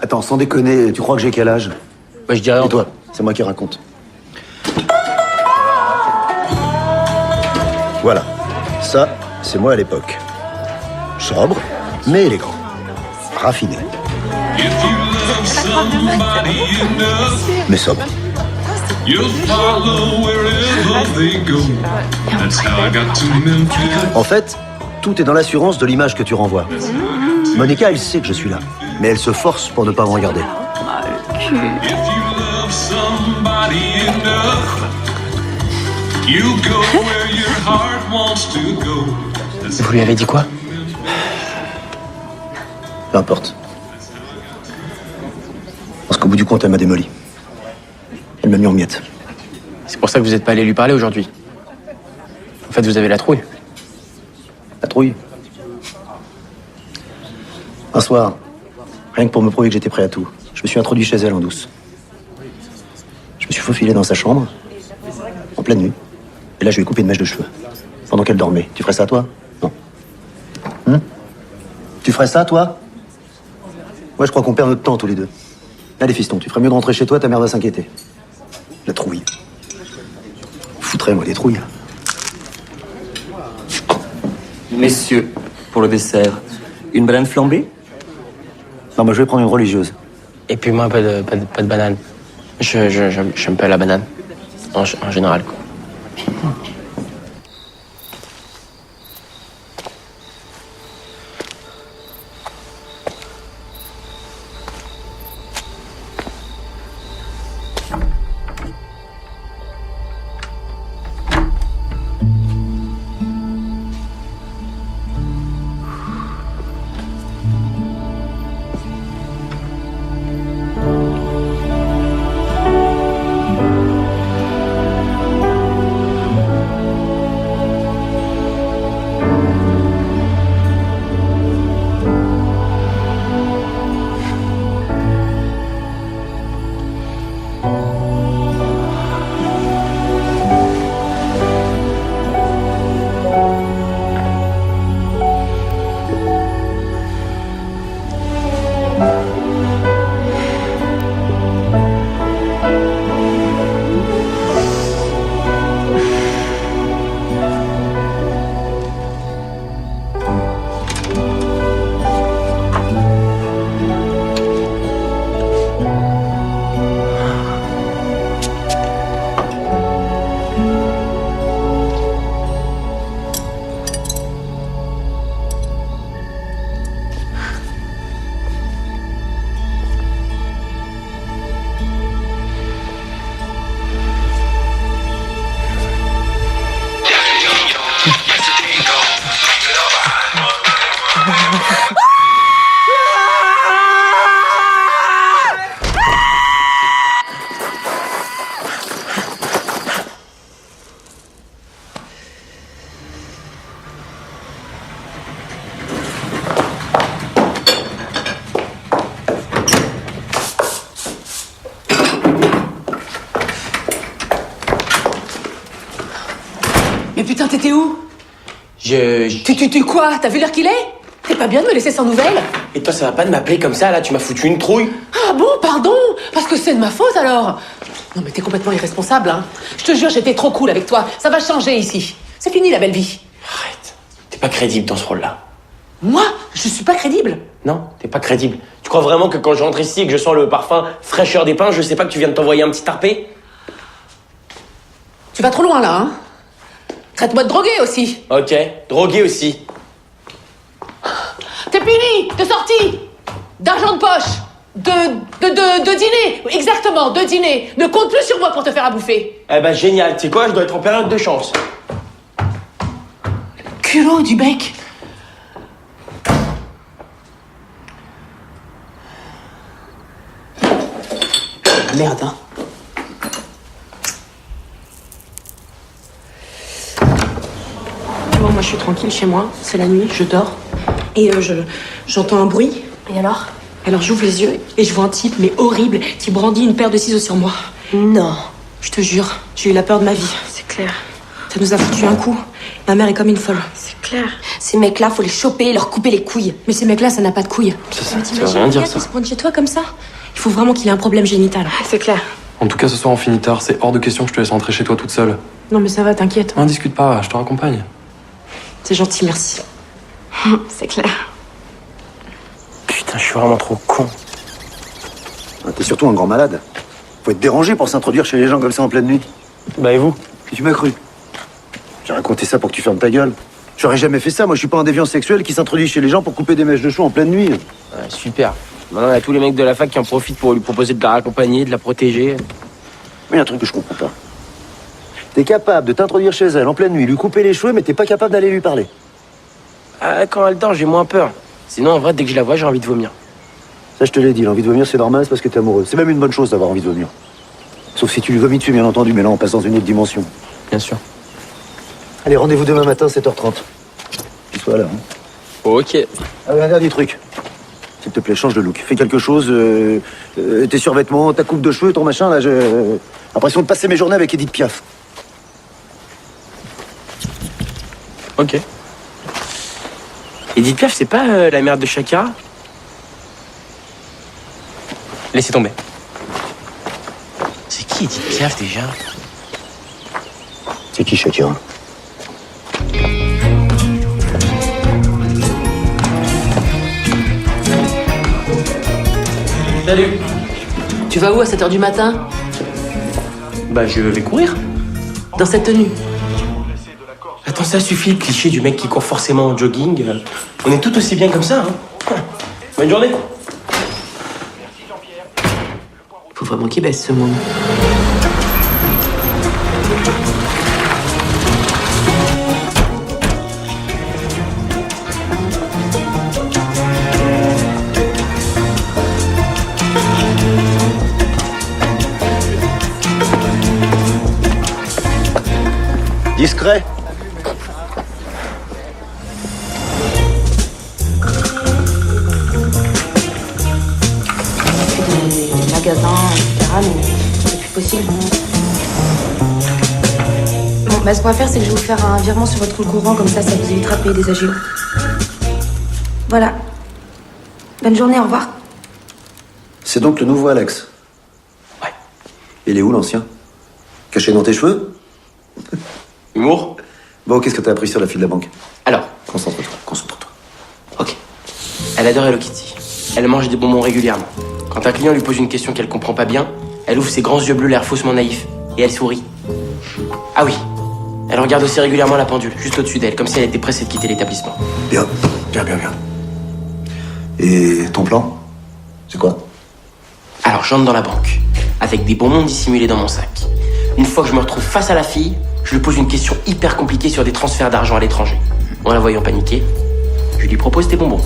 Attends, sans déconner, tu crois que j'ai quel âge? Bah, je dirais Et toi, c'est moi qui raconte. Voilà. Ça, c'est moi à l'époque. Sobre, mais élégant. Raffiné. Mais sobre. En fait, tout est dans l'assurance de l'image que tu renvoies. Monica, elle sait que je suis là, mais elle se force pour ne pas me regarder. Vous lui avez dit quoi? Peu importe. Parce qu'au bout du compte, elle m'a démoli. Elle m'a mis en miettes. C'est pour ça que vous n'êtes pas allé lui parler aujourd'hui. En fait, vous avez la trouille. La trouille. Un soir, rien que pour me prouver que j'étais prêt à tout, je me suis introduit chez elle en douce. Je me suis faufilé dans sa chambre, en pleine nuit. Et là, je lui ai coupé une mèche de cheveux. Pendant qu'elle dormait. Tu ferais ça, toi? Non. Tu ferais ça, toi? Ouais, je crois qu'on perd notre temps, tous les deux. Allez, fiston, tu ferais mieux de rentrer chez toi, ta mère va s'inquiéter. La trouille. Foutrais, moi, des trouilles. Messieurs, pour le dessert, une banane flambée? Non, moi, je vais prendre une religieuse. Et puis moi, pas de banane. J'aime pas la banane. En général, quoi. Mais putain, t'étais où? Tu quoi? T'as vu l'heure qu'il est? T'es pas bien de me laisser sans nouvelles? Et toi, ça va pas de m'appeler comme ça, là, tu m'as foutu une trouille. Ah bon, pardon? Parce que c'est de ma faute alors? Non mais t'es complètement irresponsable, hein. Je te jure, j'étais trop cool avec toi. Ça va changer ici. C'est fini la belle vie. Arrête. T'es pas crédible dans ce rôle-là. Moi? Je suis pas crédible. Non, t'es pas crédible. Tu crois vraiment que quand je rentre ici et que je sens le parfum fraîcheur des pins, je sais pas que tu viens de t'envoyer un petit tarpé? Tu vas trop loin là, hein. Traite-moi de drogué aussi. Ok, drogué aussi. T'es puni, t'es sorti. D'argent de poche. De dîner. Exactement, de dîner. Ne compte plus sur moi pour te faire à bouffer. Eh ben génial, tu sais quoi, je dois être en période de chance. Culot du bec. Merde, hein. Bon, moi je suis tranquille chez moi, c'est la nuit, je dors. Et j'entends un bruit. Et alors? Alors j'ouvre les yeux et je vois un type, mais horrible, qui brandit une paire de ciseaux sur moi. Non. Je te jure, j'ai eu la peur de ma vie. C'est clair. Ça nous a foutu un coup. Ma mère est comme une folle. C'est clair. Ces mecs-là, faut les choper et leur couper les couilles. Mais ces mecs-là, ça n'a pas de couilles. Ça veut rien dire, ça. Il se pointe chez toi comme ça? Il faut vraiment qu'il ait un problème génital. C'est clair. En tout cas, ce soir on finit tard. C'est hors de question que je te laisse rentrer chez toi toute seule. Non mais ça va, t'inquiète. Non, discute pas, je te raccompagne. C'est gentil, merci. C'est clair. Putain, je suis vraiment trop con. Ah, t'es surtout un grand malade. Faut être dérangé pour s'introduire chez les gens comme ça en pleine nuit. Bah et vous? Qui tu m'as cru? J'ai raconté ça pour que tu fermes ta gueule. J'aurais jamais fait ça, moi je suis pas un déviant sexuel qui s'introduit chez les gens pour couper des mèches de cheveux en pleine nuit. Ouais, super. Maintenant, il y a tous les mecs de la fac qui en profitent pour lui proposer de la raccompagner, de la protéger. Mais il y a un truc que je comprends pas. T'es capable de t'introduire chez elle en pleine nuit, lui couper les cheveux, mais t'es pas capable d'aller lui parler. Ah, quand elle dort, j'ai moins peur. Sinon, en vrai, dès que je la vois, j'ai envie de vomir. Ça, je te l'ai dit, l'envie de vomir, c'est normal, c'est parce que t'es amoureux. C'est même une bonne chose d'avoir envie de vomir. Sauf si tu lui vomis dessus, bien entendu, mais là, on passe dans une autre dimension. Bien sûr. Allez, rendez-vous demain matin, 7h30. Tu sois là, hein. Ok. Ah, un dernier truc. S'il te plaît, change de look. Fais quelque chose, tes survêtements, ta coupe de cheveux, ton machin, là, j'ai l'impression de passer mes journées avec Edith Piaf. Ok. Edith Piaf, c'est pas la mère de Shakira? Laissez tomber. C'est qui Edith Piaf déjà? C'est qui Shakira? Salut. Tu vas où à 7h du matin? Bah je vais courir. Dans cette tenue? Attends, ça suffit le cliché du mec qui court forcément en jogging. On est tout aussi bien comme ça, hein. Bonne journée. Faut vraiment qu'il baisse ce monde. Discret. Des magasins, etc. Mais c'est plus possible. Bon, bah ce qu'on va faire, c'est que je vais vous faire un virement sur votre compte courant, comme ça vous évitera de payer des agios. Voilà. Bonne journée, au revoir. C'est donc le nouveau Alex. Ouais. Il est où l'ancien? Caché dans tes cheveux? Humour. Bon, qu'est-ce que t'as appris sur la fille de la banque? Alors, Concentre-toi, concentre-toi. ok. Elle adore Hello Kitty. Elle mange des bonbons régulièrement. Quand un client lui pose une question qu'elle comprend pas bien, elle ouvre ses grands yeux bleus l'air faussement naïf et elle sourit. Ah oui. Elle regarde aussi régulièrement la pendule, juste au-dessus d'elle, comme si elle était pressée de quitter l'établissement. Bien, bien, bien, bien. Et ton plan? C'est quoi? Alors j'entre dans la banque, avec des bonbons dissimulés dans mon sac. Une fois que je me retrouve face à la fille, je lui pose une question hyper compliquée sur des transferts d'argent à l'étranger. En la voyant paniquer, je lui propose des bonbons.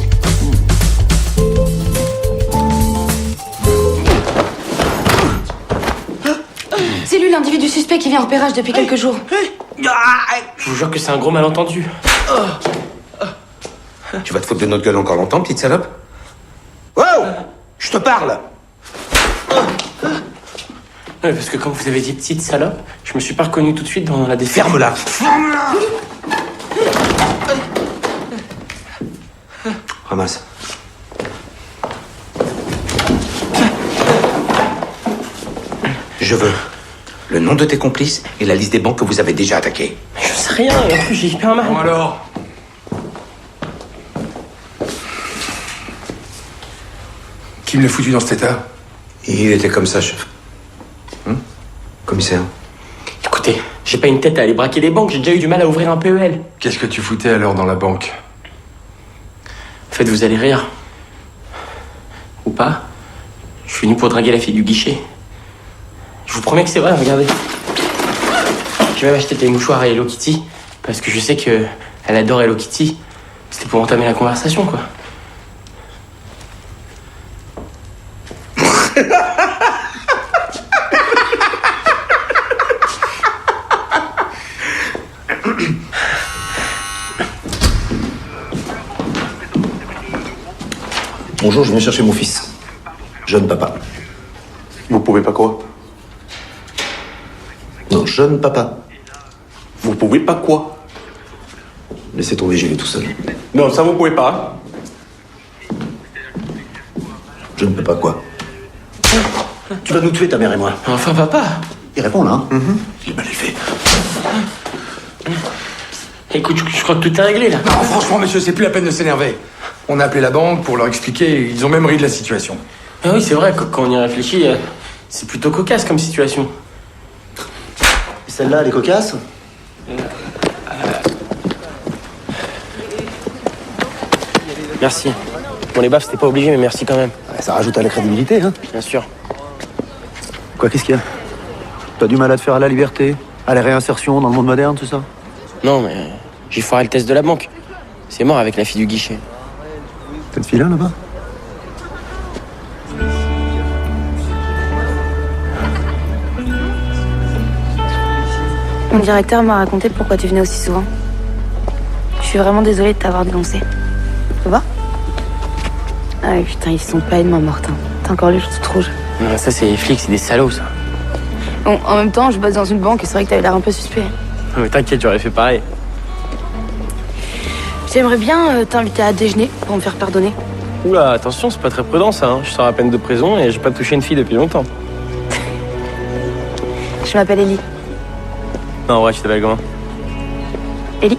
C'est lui l'individu suspect qui vient en repérage depuis quelques jours. Je vous jure que c'est un gros malentendu. Tu vas te foutre de notre gueule encore longtemps, petite salope? Wow! Je te parle! Ouais, parce que comme vous avez dit petite salope, je me suis pas reconnu tout de suite dans la défaite. Ferme-la! Ramasse. Je veux le nom de tes complices et la liste des banques que vous avez déjà attaquées. Je sais rien, et en plus j'ai hyper mal. Bon alors. Qui me l'a foutu dans cet état? Il était comme ça, chef. Commissaire. Écoutez, j'ai pas une tête à aller braquer des banques, j'ai déjà eu du mal à ouvrir un PEL. Qu'est-ce que tu foutais alors dans la banque? En fait, vous allez rire. Ou pas. Je suis venu pour draguer la fille du guichet. Je vous promets que c'est vrai, regardez. J'ai même acheté des mouchoirs à Hello Kitty, parce que je sais que elle adore Hello Kitty. C'était pour entamer la conversation, quoi. Bonjour, je viens chercher mon fils. Jeune papa. Vous pouvez pas quoi? Non, jeune papa. Vous pouvez pas quoi? Laissez tomber, j'y vais tout seul. Non, ça vous pouvez pas. Je ne peux pas quoi. Tu vas nous tuer, ta mère et moi. Enfin, papa. Il répond là, hein. Il est mal élevé. Écoute, je crois que tout est réglé, là. Non, franchement, monsieur, c'est plus la peine de s'énerver. On a appelé la banque pour leur expliquer, et ils ont même ri de la situation. Ah oui, c'est vrai, quand on y réfléchit, c'est plutôt cocasse comme situation. Et celle-là, elle est cocasse? Merci. Bon, les baffes, c'était pas obligé, mais merci quand même. Ouais, ça rajoute à la crédibilité, hein. Bien sûr. Quoi, qu'est-ce qu'il y a? T'as du mal à te faire à la liberté? À la réinsertion dans le monde moderne, tout ça? Non, mais j'ai foiré le test de la banque. C'est mort avec la fille du guichet. Cette fille-là, là-bas? Mon directeur m'a raconté pourquoi tu venais aussi souvent. Je suis vraiment désolée de t'avoir dénoncé. Tu vois? Ah oui, putain, ils sont pas aidement morts. T'as encore les joues toutes rouges. Non, ça, c'est les flics, c'est des salauds, ça. Bon, en même temps, je bosse dans une banque et c'est vrai que t'avais l'air un peu suspect. Non, mais t'inquiète, j'aurais fait pareil. J'aimerais bien t'inviter à déjeuner pour me faire pardonner. Oula, attention, c'est pas très prudent, ça. Hein. Je sors à peine de prison et j'ai pas touché une fille depuis longtemps. Je m'appelle Ellie. Non, en vrai, tu t'appelles comment? Ellie?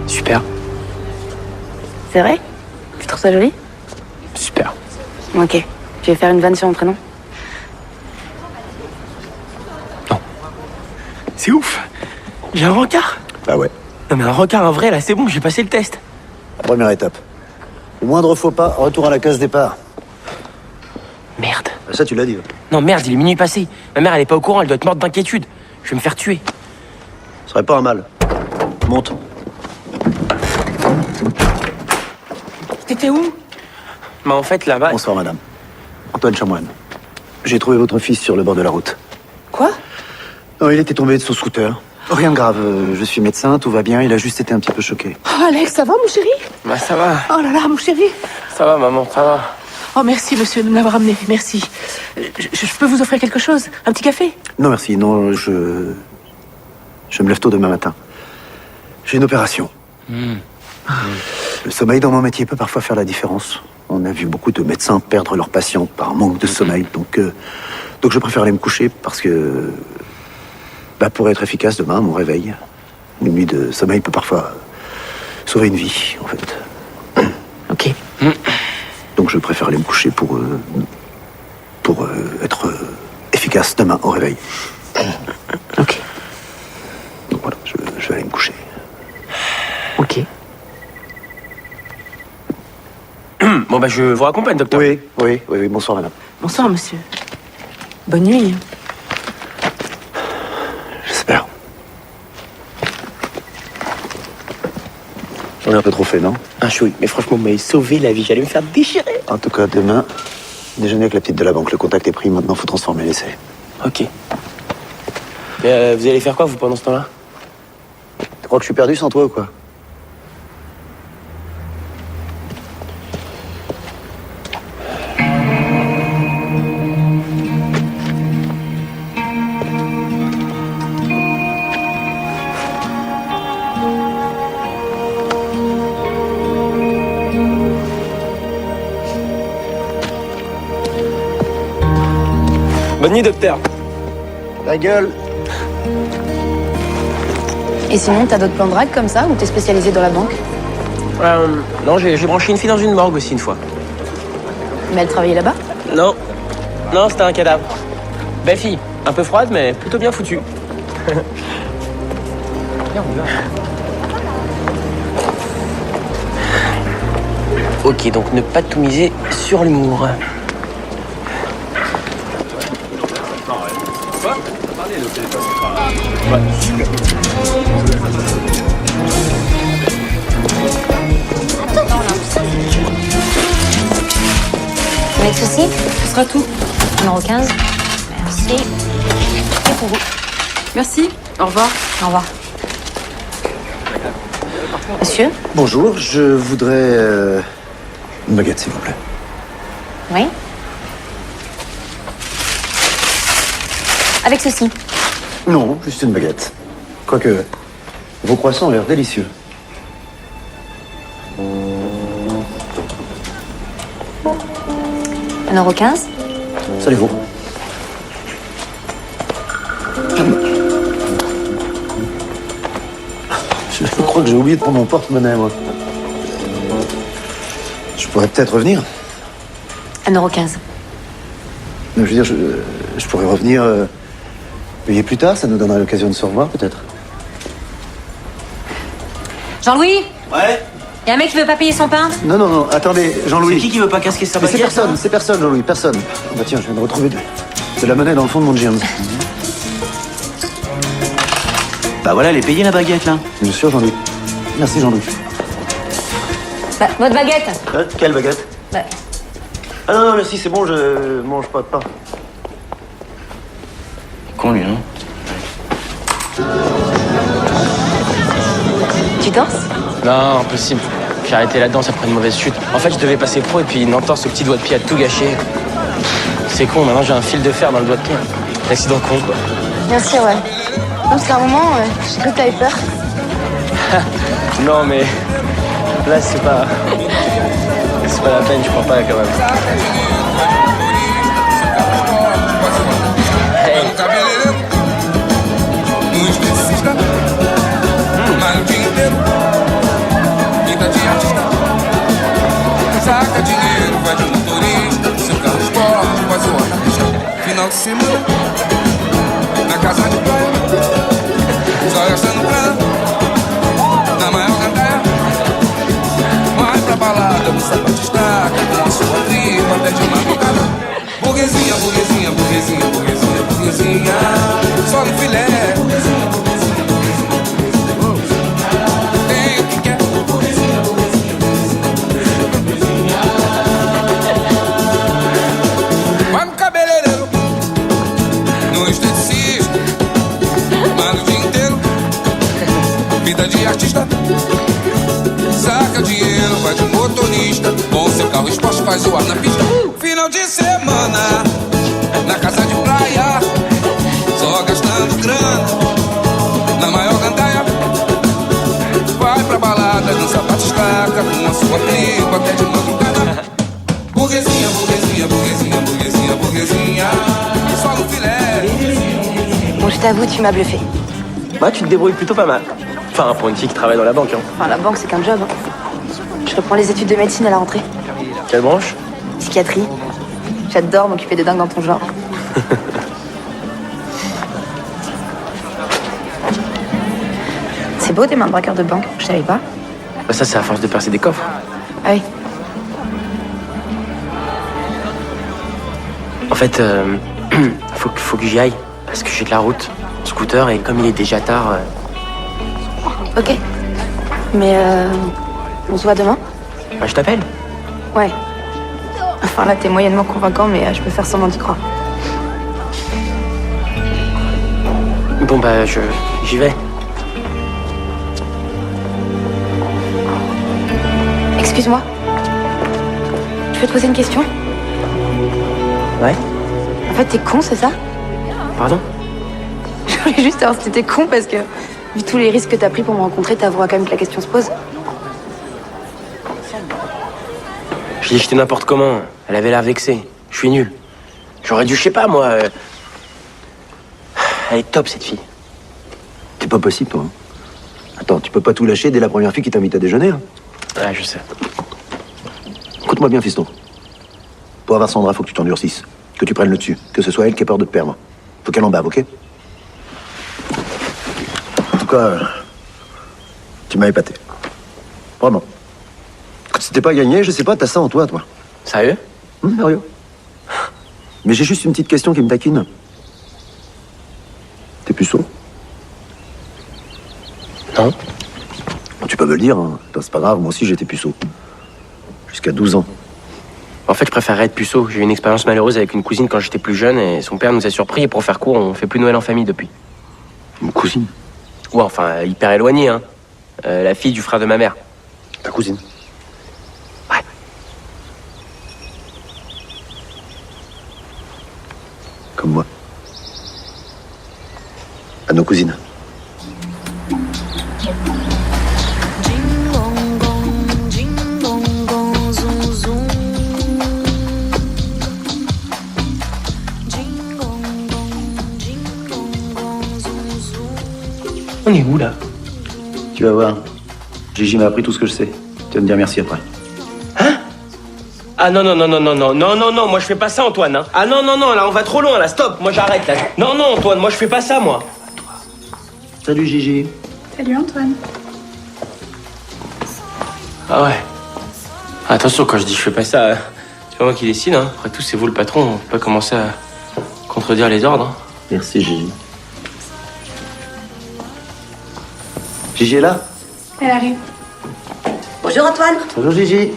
Super. C'est vrai? Tu trouves ça joli? Super. Ok. Tu veux faire une vanne sur mon prénom? C'est ouf. J'ai un rencard. Bah ouais. Non, mais un rencard, un vrai, là, c'est bon, j'ai passé le test. La première étape. Le moindre faux pas, retour à la case départ. Merde. Bah, ça, tu l'as dit. Non, merde, il est minuit passé. Ma mère, elle est pas au courant, elle doit être morte d'inquiétude. Je vais me faire tuer. Ce serait pas un mal. Monte. T'étais où? Bah, en fait, là-bas. Bonsoir, madame. Antoine Chamoine. J'ai trouvé votre fils sur le bord de la route. Quoi? Non, il était tombé de son scooter. Rien de grave. Je suis médecin, tout va bien. Il a juste été un petit peu choqué. Oh, Alex, ça va, mon chéri? Bah, ça va. Oh là là, mon chéri. Ça va, maman, ça va. Oh, merci, monsieur, de me l'avoir amené. Merci. Je peux vous offrir quelque chose? Un petit café? Non, merci. Non, je me lève tôt demain matin. J'ai une opération. Le sommeil dans mon métier peut parfois faire la différence. On a vu beaucoup de médecins perdre leurs patients par manque de sommeil. Donc je préfère aller me coucher parce que... pour être efficace demain, mon réveil, une nuit de sommeil peut parfois sauver une vie, en fait. Ok. Donc je préfère aller me coucher pour être efficace demain au réveil. Ok. Donc voilà, je vais aller me coucher. Ok. Bon, bah, je vous raccompagne, docteur. Oui, bonsoir, madame. Bonsoir, monsieur. Bonne nuit. J'espère. J'en ai un peu trop fait, non? Un chouille, mais franchement, vous m'avez sauvé la vie, j'allais me faire déchirer. En tout cas, demain, déjeuner avec la petite de la banque. Le contact est pris, maintenant faut transformer l'essai. Ok. Mais vous allez faire quoi, vous, pendant ce temps-là? Tu crois que je suis perdu sans toi ou quoi? Bonne nuit, docteur. La gueule. Et sinon, t'as d'autres plans de drague comme ça ou t'es spécialisé dans la banque? Non, j'ai branché une fille dans une morgue aussi une fois. Mais elle travaillait là-bas? Non. Non, c'était un cadavre. Belle fille. Un peu froide, mais plutôt bien foutue. Ok, donc ne pas tout miser sur l'humour. Avec ceci, ce sera tout. Numéro 15. Merci. Et pour vous. Merci. Au revoir. Au revoir. Monsieur? Bonjour, je voudrais une baguette, s'il vous plaît. Oui. Avec ceci. Non, juste une baguette. Quoique, vos croissants ont l'air délicieux. Numéro 15. Ça les vaut. Je crois que j'ai oublié de prendre mon porte-monnaie, moi. Je pourrais peut-être revenir. 1,15 €. Je veux dire, je pourrais revenir payer plus tard, ça nous donnera l'occasion de se revoir, peut-être. Jean-Louis? Ouais? Y a un mec qui veut pas payer son pain? Non, non, non, attendez, Jean-Louis. C'est qui veut pas casquer sa Mais baguette? c'est personne, Jean-Louis, personne. Oh, bah tiens, je viens de retrouver de la monnaie dans le fond de mon jeans. Bah voilà, elle est payée la baguette là. Bien sûr, Jean-Louis. Merci, Jean-Louis. Bah, votre baguette? Quelle baguette? Bah. Ah non, non, merci, c'est bon, je mange pas de pain. Con lui, non? Tu danses? Non, impossible. J'ai arrêté la danse après une mauvaise chute. En fait, je devais passer pro et puis une entorse au petit doigt de pied a tout gâché. C'est con, maintenant j'ai un fil de fer dans le doigt de pied. L'accident con, quoi. Bien sûr, ouais. Non, parce qu'à un moment, j'ai cru que t'avais peur. Non, mais là, c'est pas la peine, je crois pas, quand même. Hey. Saca dinheiro, vai de motorista, seu carro esporte, quase uma racha. Final de semana, na casa de praia, só gastando grana, na maior gandaia. Vai pra balada, no sapato destaca, com a sua tripa até de madrugada. Burguesinha, burguesinha, burguesinha, burguesinha, burguesinha, só no filé. Tem o que quer. Vai no cabeleireiro, no esteticista, mas o dia inteiro, vida de artista. Saca dinheiro, vai de motorista, com seu carro esporte faz o ar na pista. Final de semana, na casa de praia, só gastando grana, na maior gandaia. Vai pra balada, dança bate-estaca, com a sua tripa até de madrugada. Burguesinha, burguesinha, burguesinha, burguesinha, burguesinha, só no filé. Bon, je t'avoue, tu m'as bluffé. Bah, tu te débrouilles plutôt pas mal. Enfin, pour une fille qui travaille dans la banque, hein. Enfin, la banque, c'est qu'un job. Hein. Je reprends les études de médecine à la rentrée. Quelle branche? Psychiatrie. J'adore m'occuper de dingue dans ton genre. C'est beau, tes mains de braqueur de banque. Je savais pas. Bah, ça, c'est à force de percer des coffres. Ah oui. En fait, faut que j'y aille. Parce que j'ai de la route, scooter, et comme il est déjà tard... Ok. Mais on se voit demain? Bah, je t'appelle. Ouais. Enfin là, t'es moyennement convaincant, mais je peux faire semblant d'y croire. Bon, bah, j'y vais. Excuse-moi. Je peux te poser une question? Ouais? En fait, t'es con, c'est ça? Pardon? Je voulais juste savoir si t'étais con parce que, vu tous les risques que t'as pris pour me rencontrer, t'avoueras quand même que la question se pose. Je l'ai jeté n'importe comment. Elle avait l'air vexée. Je suis nul. J'aurais dû, je sais pas, moi, Elle est top, cette fille. C'est pas possible, toi. Attends, tu peux pas tout lâcher dès la première fille qui t'invite à déjeuner. Hein. Ouais, je sais. Écoute-moi bien, fiston. Pour avoir Sandra, faut que tu t'endurcisses. Que tu prennes le dessus. Que ce soit elle qui ait peur de te perdre. Faut qu'elle en bave, ok? En tout cas, tu m'as épaté. Vraiment. Quand c'était pas gagné, je sais pas, t'as ça en toi, toi. Sérieux? Sérieux. Mais j'ai juste une petite question qui me taquine. T'es puceau? Non. Tu peux me le dire, hein. C'est pas grave, moi aussi j'étais puceau. Jusqu'à 12 ans. En fait, je préférerais être puceau. J'ai eu une expérience malheureuse avec une cousine quand j'étais plus jeune et son père nous a surpris et pour faire court, on fait plus Noël en famille depuis. Une cousine? Ouais, enfin, hyper éloignée, hein. La fille du frère de ma mère. Ta cousine? Ouais. Comme moi. À nos cousines. On est où, là? Tu vas voir. Gigi m'a appris tout ce que je sais. Tu vas me dire merci après. Hein? Ah non, non, non, non, non, non, non, non, non, moi je fais pas ça, Antoine. Hein. Ah non, non, non, là on va trop loin, là, stop, moi j'arrête, là. Non, non, Antoine, moi je fais pas ça, moi. Salut, Gigi. Salut Antoine. Ah ouais. Attention, quand je dis je fais pas ça, c'est pas moi qui décide, hein. Après tout, c'est vous le patron, on peut pas commencer à contredire les ordres. Hein. Merci, Gigi. Gigi est là? Elle arrive. Bonjour Antoine. Bonjour, Gigi.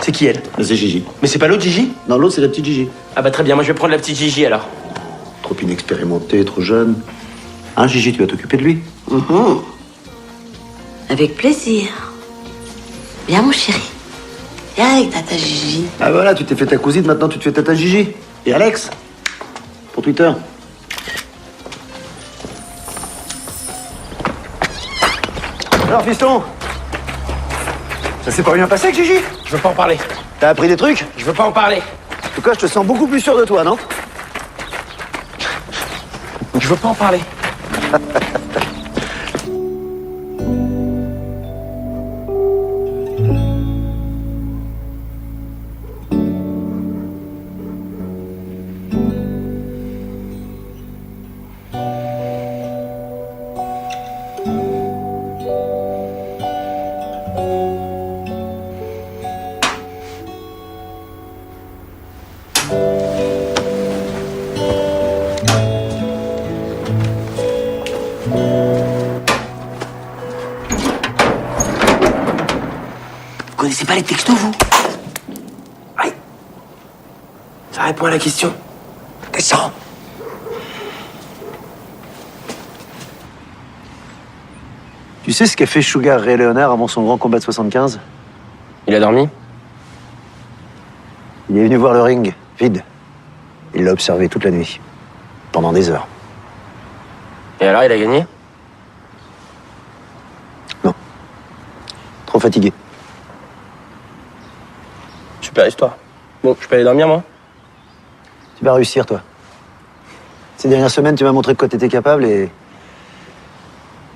C'est qui elle? C'est Gigi. Mais c'est pas l'autre Gigi? Non, l'autre, c'est la petite Gigi. Ah bah très bien, moi je vais prendre la petite Gigi alors. Trop inexpérimenté, trop jeune. Hein, Gigi, tu vas t'occuper de lui? Avec plaisir. Viens mon chéri. Viens avec tata Gigi. Ah voilà, tu t'es fait ta cousine, maintenant tu te fais tata Gigi. Et Alex? Pour Twitter. Alors, fiston? Ça s'est pas bien passé avec Gigi? Je veux pas en parler. T'as appris des trucs? Je veux pas en parler. En tout cas, je te sens beaucoup plus sûr de toi, non? Je veux pas en parler. Vous connaissez pas les textos, vous? Aïe. Ça répond à la question. Descends. Tu sais ce qu'a fait Sugar Ray Leonard avant son grand combat de 75? Il a dormi? Il est venu voir le ring, vide. Il l'a observé toute la nuit. Pendant des heures. Et alors, il a gagné? Non. Trop fatigué. Super histoire. Bon, je peux aller dormir, moi? Tu vas réussir, toi. Ces dernières semaines, tu m'as montré de quoi t'étais capable et...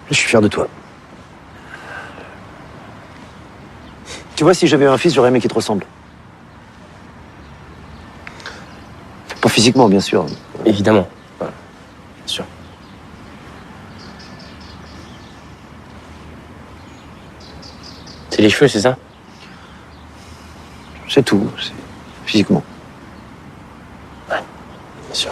je suis fier de toi. Tu vois, si j'avais un fils, j'aurais aimé qu'il te ressemble. Pas physiquement, bien sûr. Évidemment. Voilà. Bien sûr. C'est les cheveux, c'est ça? C'est tout, c'est physiquement. Ouais, bien sûr.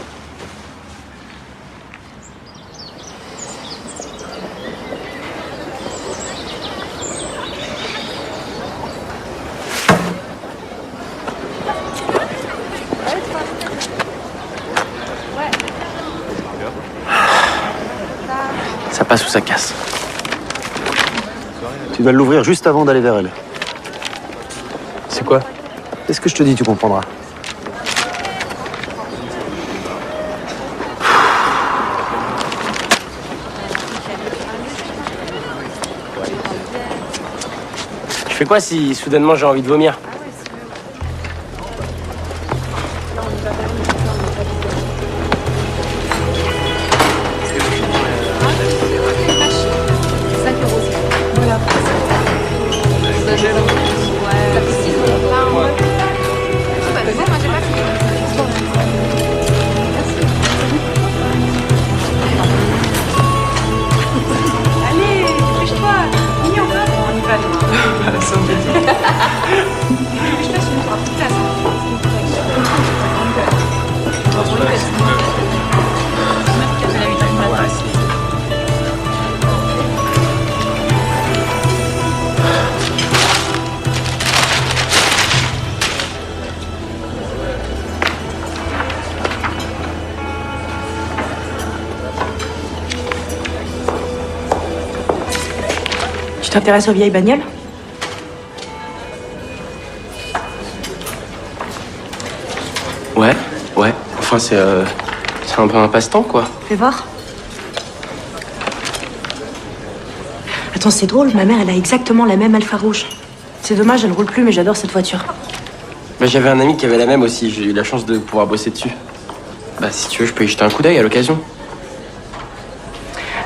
Ça passe ou ça casse? Tu vas l'ouvrir juste avant d'aller vers elle. C'est quoi? C'est ce que je te dis, tu comprendras. Je fais quoi si soudainement j'ai envie de vomir? Tu t'intéresses aux vieilles bagnoles? Ouais. Enfin, c'est un peu un passe-temps, quoi. Fais voir. Attends, c'est drôle, ma mère, elle a exactement la même Alfa rouge. C'est dommage, elle roule plus, mais j'adore cette voiture. Bah, j'avais un ami qui avait la même aussi. J'ai eu la chance de pouvoir bosser dessus. Bah, si tu veux, je peux y jeter un coup d'œil à l'occasion.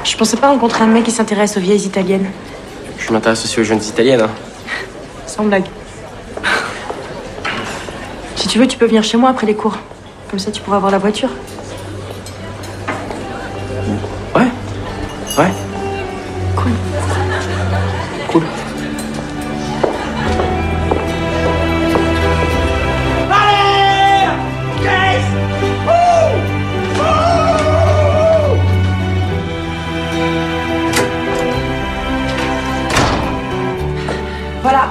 Je pensais pas rencontrer un mec qui s'intéresse aux vieilles italiennes. Je m'intéresse aussi aux jeunes italiennes, hein. Sans blague. Si tu veux, tu peux venir chez moi après les cours. Comme ça, tu pourras avoir la voiture. Ouais. Cool. Voilà.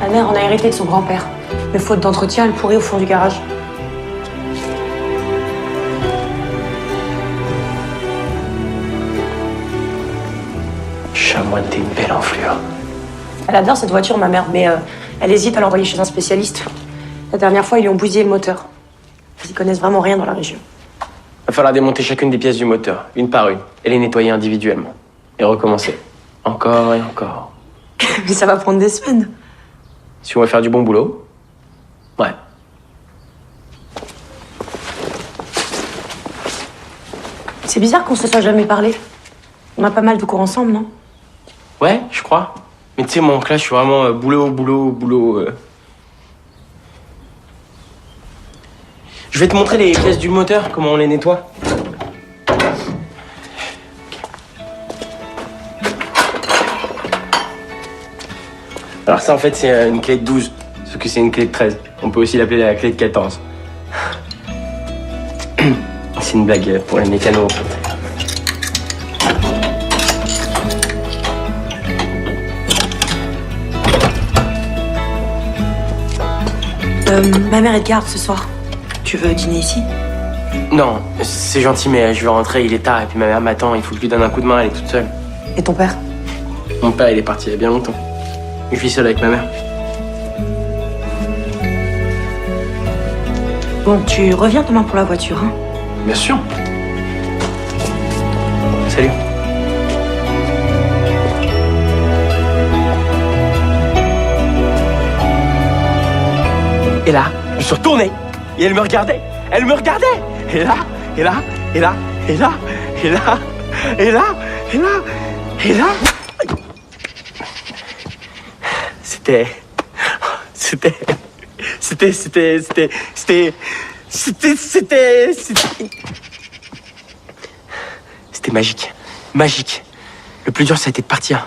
La mère en a hérité de son grand-père. Mais faute d'entretien, elle pourrit au fond du garage. Chamoine, t'es une belle enflure. Elle adore cette voiture, ma mère, mais elle hésite à l'envoyer chez un spécialiste. La dernière fois, ils lui ont bousillé le moteur. Ils y connaissent vraiment rien dans la région. Va falloir démonter chacune des pièces du moteur, une par une, et les nettoyer individuellement. Et recommencer. Encore et encore. Mais ça va prendre des semaines. Si on veut faire du bon boulot, ouais. C'est bizarre qu'on se soit jamais parlé. On a pas mal de cours ensemble, non? Ouais, je crois. Mais tu sais, moi, en classe, je suis vraiment boulot. Je vais te montrer les pièces du moteur, comment on les nettoie. Alors ça, en fait, c'est une clé de 12, sauf que c'est une clé de 13. On peut aussi l'appeler la clé de 14. C'est une blague pour les mécanos, en fait. Ma mère est de garde ce soir. Tu veux dîner ici? Non, c'est gentil, mais je vais rentrer, il est tard, et puis ma mère m'attend, il faut que je lui donne un coup de main, elle est toute seule. Et ton père? Mon père, il est parti il y a bien longtemps. Je suis seul avec ma mère. Bon, tu reviens demain pour la voiture, hein? Bien sûr. Salut. Et là, je me suis retourné. Et elle me regardait. Elle me regardait. Et là. C'était magique. Magique. Le plus dur, ça a été de partir.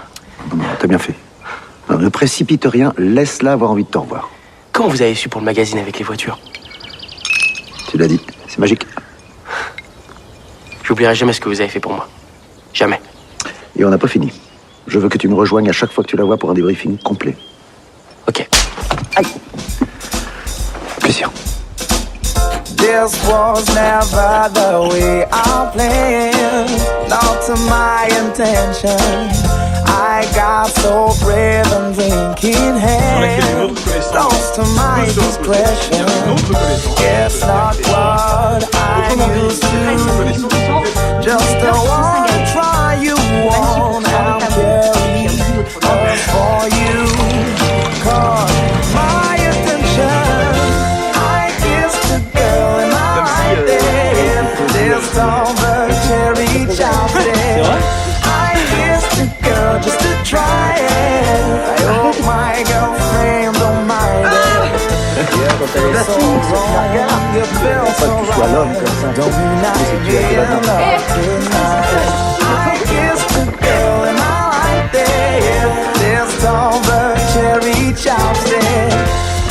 T'as bien fait. Non, ne précipite rien, laisse-la avoir envie de te revoir. Comment vous avez su pour le magazine avec les voitures? Tu l'as dit, c'est magique. J'oublierai jamais ce que vous avez fait pour moi. Jamais. Et on n'a pas fini. Je veux que tu me rejoignes à chaque fois que tu la vois pour un débriefing complet. Ok. Aïe. Plaisir. This was never the way I planned, not to my intention. I got so brave and drinking hand, lost to my discretion. It's not what I used to. Just a one to try you on. I'm carrying us for you. 'Cause my intention, I kissed the girl in my right there. This summer cherry chocolate. I kissed the girl just to try it. I hope my girlfriend don't mind it. You feel so wrong, you feel so right. Don't be nice, yeah, love tonight. I kissed the girl in my right there. This summer cherry chocolate.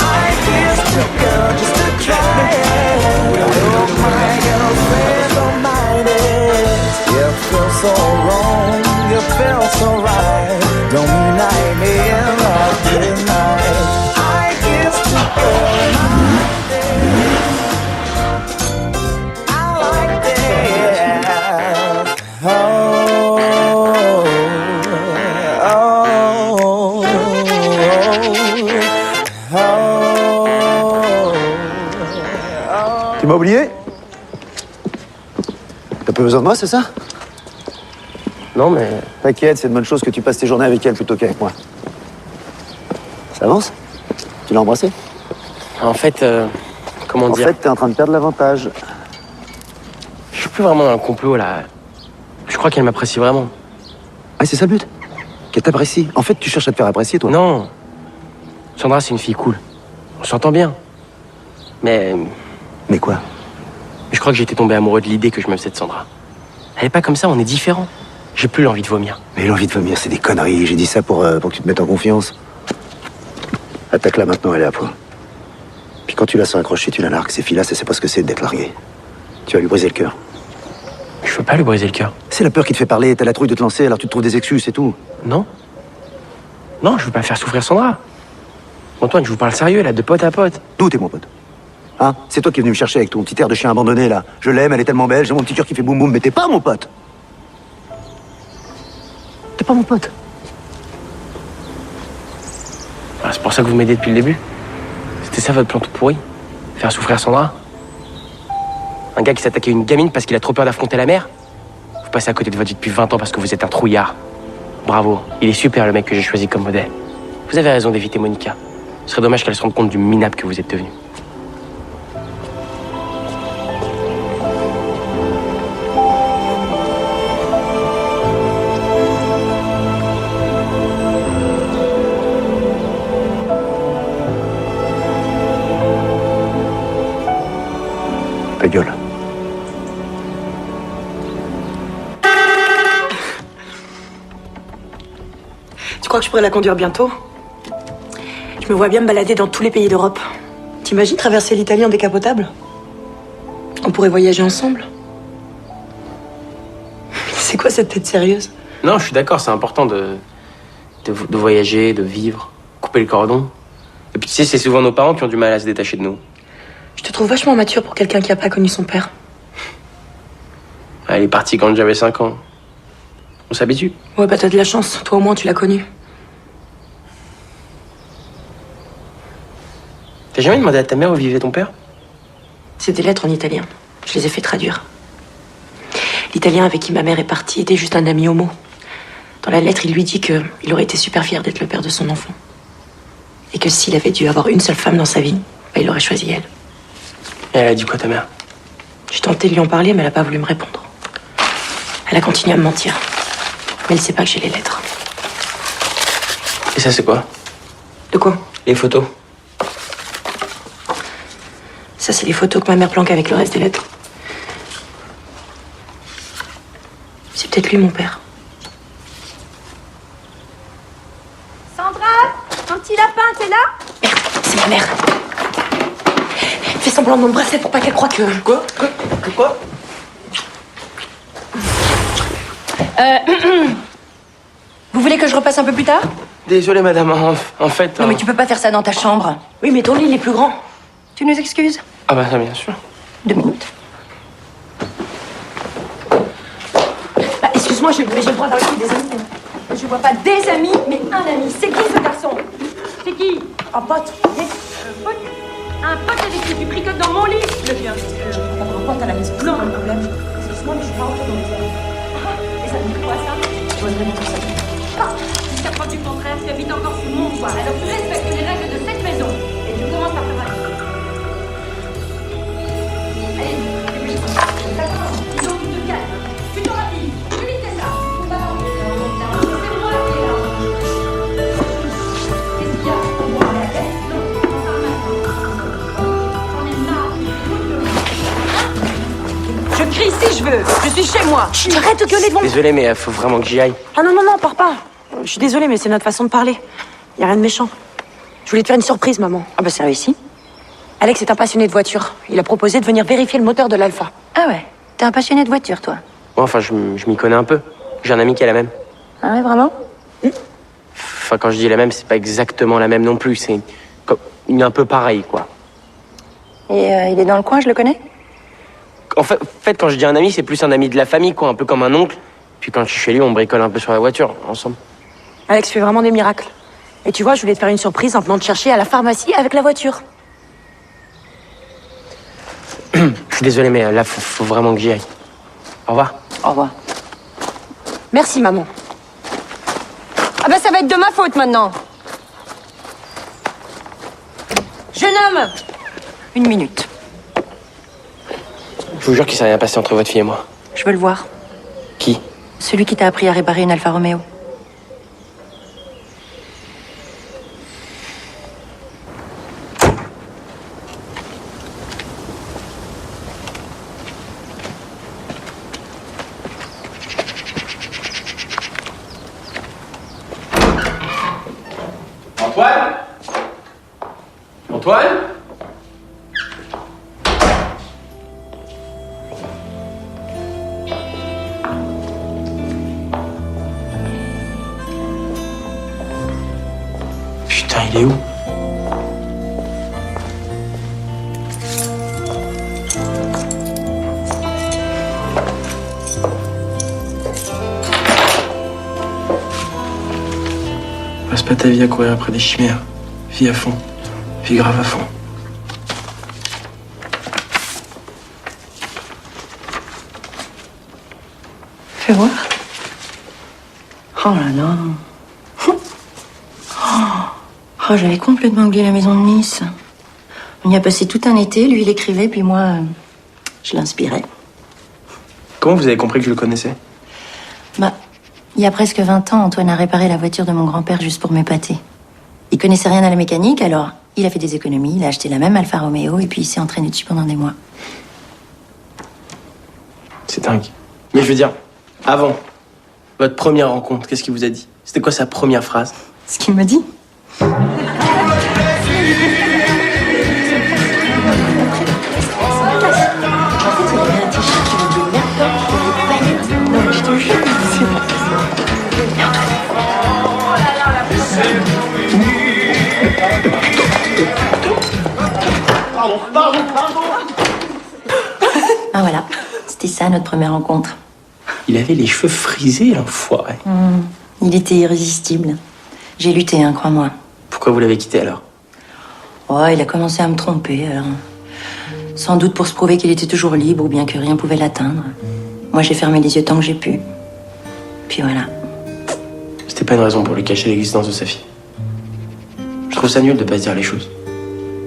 I kissed the girl just to try it. I hope my girlfriend don't mind it. You feel so wrong, you feel so right. Don't mean I ain't in love tonight. I kissed the girl in my right there. I like that. Oh. Tu m'as oublié? T'as pas besoin de moi, c'est ça? Non, mais... T'inquiète, c'est une bonne chose que tu passes tes journées avec elle plutôt qu'avec moi. Ça avance? Tu l'as embrassée? En fait, comment dire? En fait, t'es en train de perdre l'avantage. Je suis plus vraiment dans le complot, là. Je crois qu'elle m'apprécie vraiment. Ah, c'est ça le but? Qu'elle t'apprécie. En fait, tu cherches à te faire apprécier, toi. Non. Sandra, c'est une fille cool. On s'entend bien. Mais... Mais quoi? Je crois que j'étais tombé amoureux de l'idée que je me faisais de Sandra. Elle est pas comme ça, on est différents. J'ai plus l'envie de vomir. Mais l'envie de vomir, c'est des conneries. J'ai dit ça pour que tu te mettes en confiance. Attaque-la maintenant, elle est à point. Puis quand tu la sens accrochée, tu la largues. Ces filles-là, ça sait pas ce que c'est d'être larguée. Tu vas lui briser le cœur. Je veux pas lui briser le cœur. C'est la peur qui te fait parler. T'as la trouille de te lancer, alors tu te trouves des excuses, c'est tout. Non. Non, je veux pas faire souffrir Sandra. Antoine, je vous parle sérieux, là, de pote à pote. D'où t'es mon pote? Hein? C'est toi qui es venu me chercher avec ton petit air de chien abandonné, là. Je l'aime, elle est tellement belle, j'ai mon petit cœur qui fait boum boum, mais t'es pas mon pote. T'es pas mon pote. Ah, c'est pour ça que vous m'aidez depuis le début. C'était ça votre plan tout pourri? Faire souffrir Sandra? Un gars qui s'attaque à une gamine parce qu'il a trop peur d'affronter la mer? Vous passez à côté de votre vie depuis 20 ans parce que vous êtes un trouillard. Bravo, il est super le mec que j'ai choisi comme modèle. Vous avez raison d'éviter Monica. Ce serait dommage qu'elle se rende compte du minable que vous êtes devenu. Ta gueule. Tu crois que je pourrais la conduire bientôt? Je me vois bien me balader dans tous les pays d'Europe. T'imagines traverser l'Italie en décapotable? On pourrait voyager ensemble. C'est quoi cette tête sérieuse? Non, je suis d'accord, c'est important de voyager, de vivre, couper le cordon. Et puis tu sais, c'est souvent nos parents qui ont du mal à se détacher de nous. Je te trouve vachement mature pour quelqu'un qui a pas connu son père. Elle est partie quand j'avais 5 ans. On s'habitue. Ouais, bah t'as de la chance. Toi au moins tu l'as connu. T'as jamais demandé à ta mère où vivait ton père? C'est des lettres en italien. Je les ai fait traduire. L'italien avec qui ma mère est partie était juste un ami homo. Dans la lettre, il lui dit qu'il aurait été super fier d'être le père de son enfant. Et que s'il avait dû avoir une seule femme dans sa vie, bah, il aurait choisi elle. Et elle a dit quoi, ta mère? J'ai tenté de lui en parler, mais elle a pas voulu me répondre. Elle a continué à me mentir. Mais elle sait pas que j'ai les lettres. Et ça, c'est quoi? De quoi? Les photos. Ça, c'est les photos que ma mère planque avec le reste des lettres. C'est peut-être lui, mon père. Sandra, ton petit lapin, t'es là? Merde, c'est ma mère. Fais semblant de m'embrasser pour pas qu'elle croie que... Quoi? Vous voulez que je repasse un peu plus tard? Désolé, madame, en fait... Non, mais tu peux pas faire ça dans ta chambre. Oui, mais ton lit, il est plus grand. Tu nous excuses? Ah bah ça, bien sûr. 2 minutes. Bah, excuse-moi, j'ai le droit d'inviter des amis. Je vois pas des amis, mais un ami. C'est qui ce garçon? C'est qui? Un pote. Pote? Un pote avec qui tu tricotes dans mon lit? Le viens. Un pote à la maison. Non, un problème. Excuse-moi, mais je suis pas rentrée dans les airs. Et ça veut dire quoi, ça? Tu vois vraiment tout ça. Jusqu'à preuve du contraire, tu habites encore sous mon toit. Alors tu respectes les règles de cette maison. Et tu commences par faire attention. Allez, dépêche-toi. D'accord, dis donc, tu te calmes. Tu te rapides. Plus vite que ça. C'est moi qui est là. Qu'est-ce qu'il y a? On va aller à la tête? Non, on parle maintenant. J'en ai marre. Je crie si je veux. Je suis chez moi. Arrête de gueuler devant moi. Désolé, mais faut vraiment que j'y aille. Ah non, pars pas. Je suis désolée, mais c'est notre façon de parler. Y a rien de méchant. Je voulais te faire une surprise, maman. Ah bah c'est réussi. Alex est un passionné de voiture. Il a proposé de venir vérifier le moteur de l'Alpha. Ah ouais, t'es un passionné de voiture, toi? Ouais, enfin, je m'y connais un peu. J'ai un ami qui a la même. Ah ouais, vraiment? Enfin, quand je dis la même, c'est pas exactement la même non plus. C'est une un peu pareille, quoi. Et il est dans le coin, je le connais? En fait, quand je dis un ami, c'est plus un ami de la famille, quoi. Un peu comme un oncle. Puis quand je suis chez lui, on bricole un peu sur la voiture, ensemble. Alex fait vraiment des miracles. Et tu vois, je voulais te faire une surprise en venant te chercher à la pharmacie avec la voiture. Je suis désolé, mais là, faut vraiment que j'y aille. Au revoir. Au revoir. Merci, maman. Ah bah ça va être de ma faute maintenant. Jeune homme! 1 minute. Je vous jure qu'il s'est rien passé entre votre fille et moi. Je veux le voir. Qui? Celui qui t'a appris à réparer une Alfa Romeo. Antoine? Antoine? Putain, il est où? Passe pas ta vie à courir après des chimères. Vis à fond. Vis grave à fond. Fais voir. Oh là là. Oh, j'avais complètement oublié la maison de Nice. On y a passé tout un été, lui il écrivait, puis moi, je l'inspirais. Comment vous avez compris que je le connaissais? Bah, il y a presque 20 ans, Antoine a réparé la voiture de mon grand-père juste pour m'épater. Il connaissait rien à la mécanique, alors il a fait des économies, il a acheté la même Alfa Romeo, et puis il s'est entraîné dessus pendant des mois. C'est dingue. Mais je veux dire, avant, votre première rencontre, qu'est-ce qu'il vous a dit? C'était quoi sa première phrase? Ce qu'il me dit. Ah voilà, c'était ça notre première rencontre. Il avait les cheveux frisés, l'enfoiré. Il était irrésistible. J'ai lutté, hein, crois-moi. Pourquoi vous l'avez quitté alors? Oh, il a commencé à me tromper, alors. Sans doute pour se prouver qu'il était toujours libre ou bien que rien pouvait l'atteindre. Moi, j'ai fermé les yeux tant que j'ai pu. Puis voilà. C'était pas une raison pour lui cacher l'existence de sa fille. Je trouve ça nul de pas se dire les choses.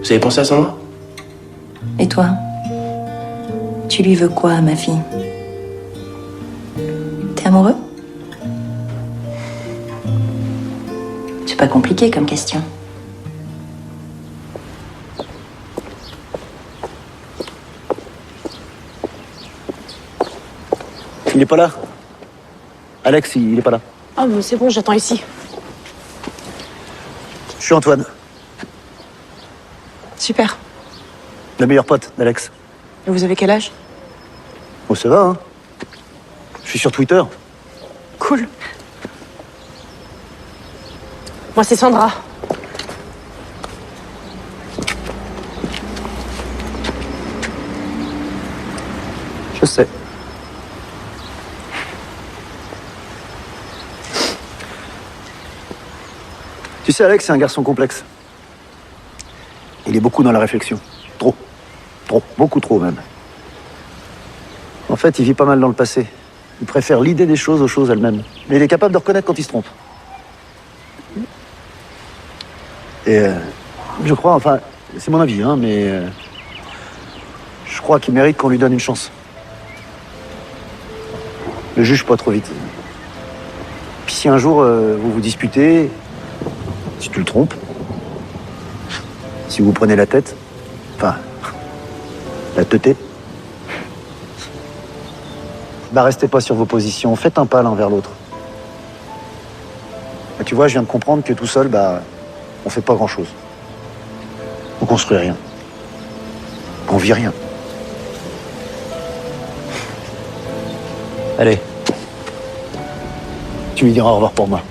Vous avez pensé à Sandra? Et toi? Tu lui veux quoi, ma fille? T'es amoureux? C'est pas compliqué comme question. Il est pas là. Alex, il est pas là. Oh, mais c'est bon, j'attends ici. Je suis Antoine, Super. le meilleur pote d'Alex. Et vous avez quel âge? Oh, ça va, hein? Je suis sur Twitter. Cool. Moi, c'est Sandra. Je sais. Tu sais, Alex, c'est un garçon complexe. Il est beaucoup dans la réflexion. Trop. Trop. Beaucoup trop, même. En fait, il vit pas mal dans le passé. Il préfère l'idée des choses aux choses elles-mêmes. Mais il est capable de reconnaître quand il se trompe. Et je crois, enfin, c'est mon avis, hein, mais je crois qu'il mérite qu'on lui donne une chance. Ne juge pas trop vite. Puis si un jour vous vous disputez, si tu le trompes, si vous prenez la tête, enfin, la teutée, bah restez pas sur vos positions, faites un pas l'un vers l'autre. Bah, tu vois, je viens de comprendre que tout seul, bah, on fait pas grand-chose. On construit rien. On vit rien. Allez. Tu lui diras au revoir pour moi.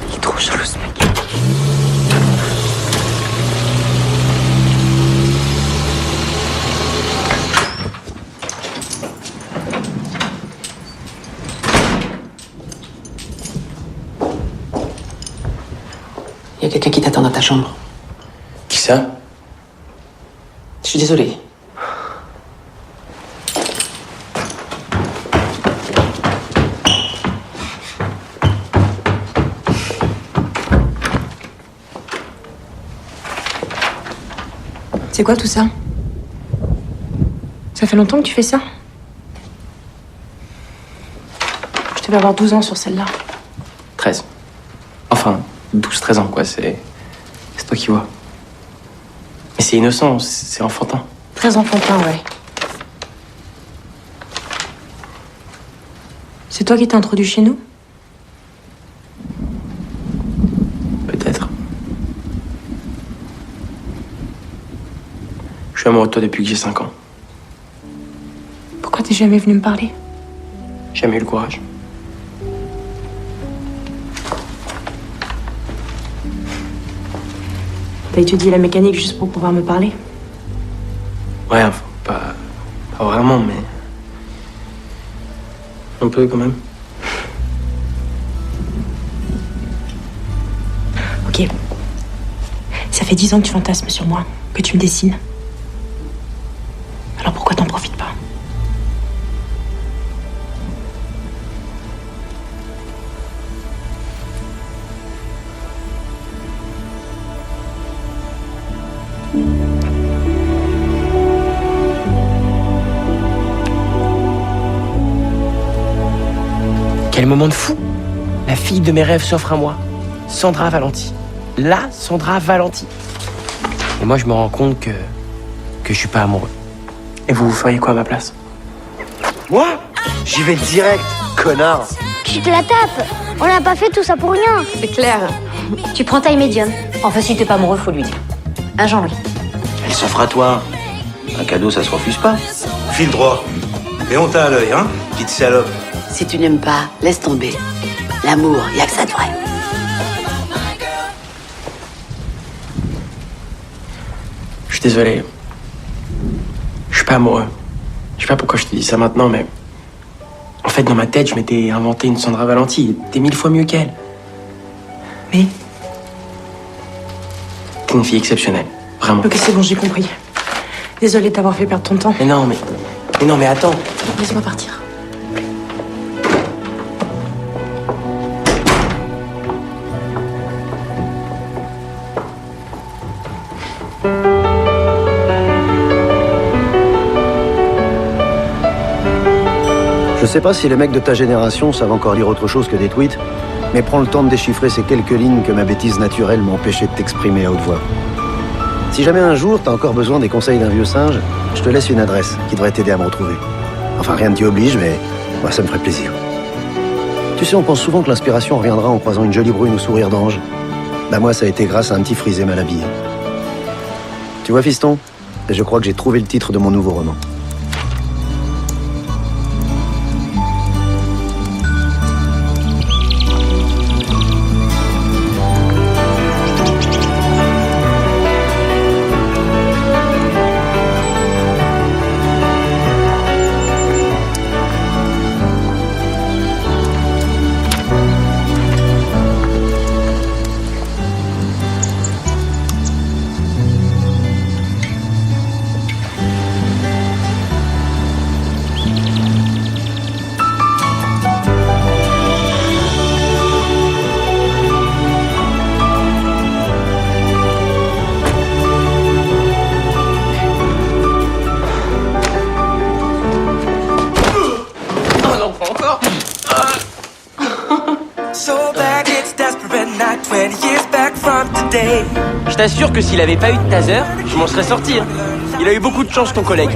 Il est trop jaloux, ce mec. Il y a y a quelqu'un qui t'attend dans ta chambre. Qui ça? Je suis désolée. C'est quoi tout ça? Ça fait longtemps que tu fais ça? Je devais avoir 12 ans sur celle-là. 13. Enfin, 12-13 ans, quoi. C'est toi qui vois. Mais c'est innocent, c'est enfantin. Très enfantin, ouais. C'est toi qui t'es introduit chez nous? Peut-être. Je suis amoureux de toi depuis que j'ai 5 ans. Pourquoi t'es jamais venu me parler? Jamais eu le courage. T'as étudié la mécanique juste pour pouvoir me parler? Ouais, enfin, pas vraiment, mais... un peu, quand même. Ok. Ça fait 10 ans que tu fantasmes sur moi, que tu me dessines. Alors pourquoi t'en profites pas? Quel moment de fou! La fille de mes rêves s'offre à moi. Sandra Valenti. La Sandra Valenti. Et moi, je me rends compte que je suis pas amoureux. Et vous feriez quoi à ma place? Moi? J'y vais direct, connard. Tu te la tapes. On n'a pas fait tout ça pour rien. C'est clair. Tu prends taille médium. Enfin, si t'es pas amoureux, faut lui dire. Hein, Jean-Louis? Elle s'offre à toi. Un cadeau, ça se refuse pas. File droit. Et on t'a à l'œil, hein, petite salope. Si tu n'aimes pas, laisse tomber. L'amour, y a que ça de vrai. Je suis désolé. Je suis pas amoureux. Je sais pas pourquoi je te dis ça maintenant, mais... En fait, dans ma tête, je m'étais inventé une Sandra Valenti. T'es 1000 fois mieux qu'elle. Mais... t'es une fille exceptionnelle. Vraiment. Ok, c'est bon, j'ai compris. Désolée de t'avoir fait perdre ton temps. Mais non, mais attends. Laisse-moi partir. Je sais pas si les mecs de ta génération savent encore lire autre chose que des tweets, mais prends le temps de déchiffrer ces quelques lignes que ma bêtise naturelle m'empêchait de t'exprimer à haute voix. Si jamais un jour t'as encore besoin des conseils d'un vieux singe, je te laisse une adresse qui devrait t'aider à me retrouver. Enfin, rien ne t'y oblige, mais moi, ça me ferait plaisir. Tu sais, on pense souvent que l'inspiration reviendra en croisant une jolie brune au sourire d'ange. Bah moi, ça a été grâce à un petit frisé mal habillé. Tu vois, fiston, je crois que j'ai trouvé le titre de mon nouveau roman. Je t'assure que s'il avait pas eu de taser, je m'en serais sorti. Hein. Il a eu beaucoup de chance, ton collègue.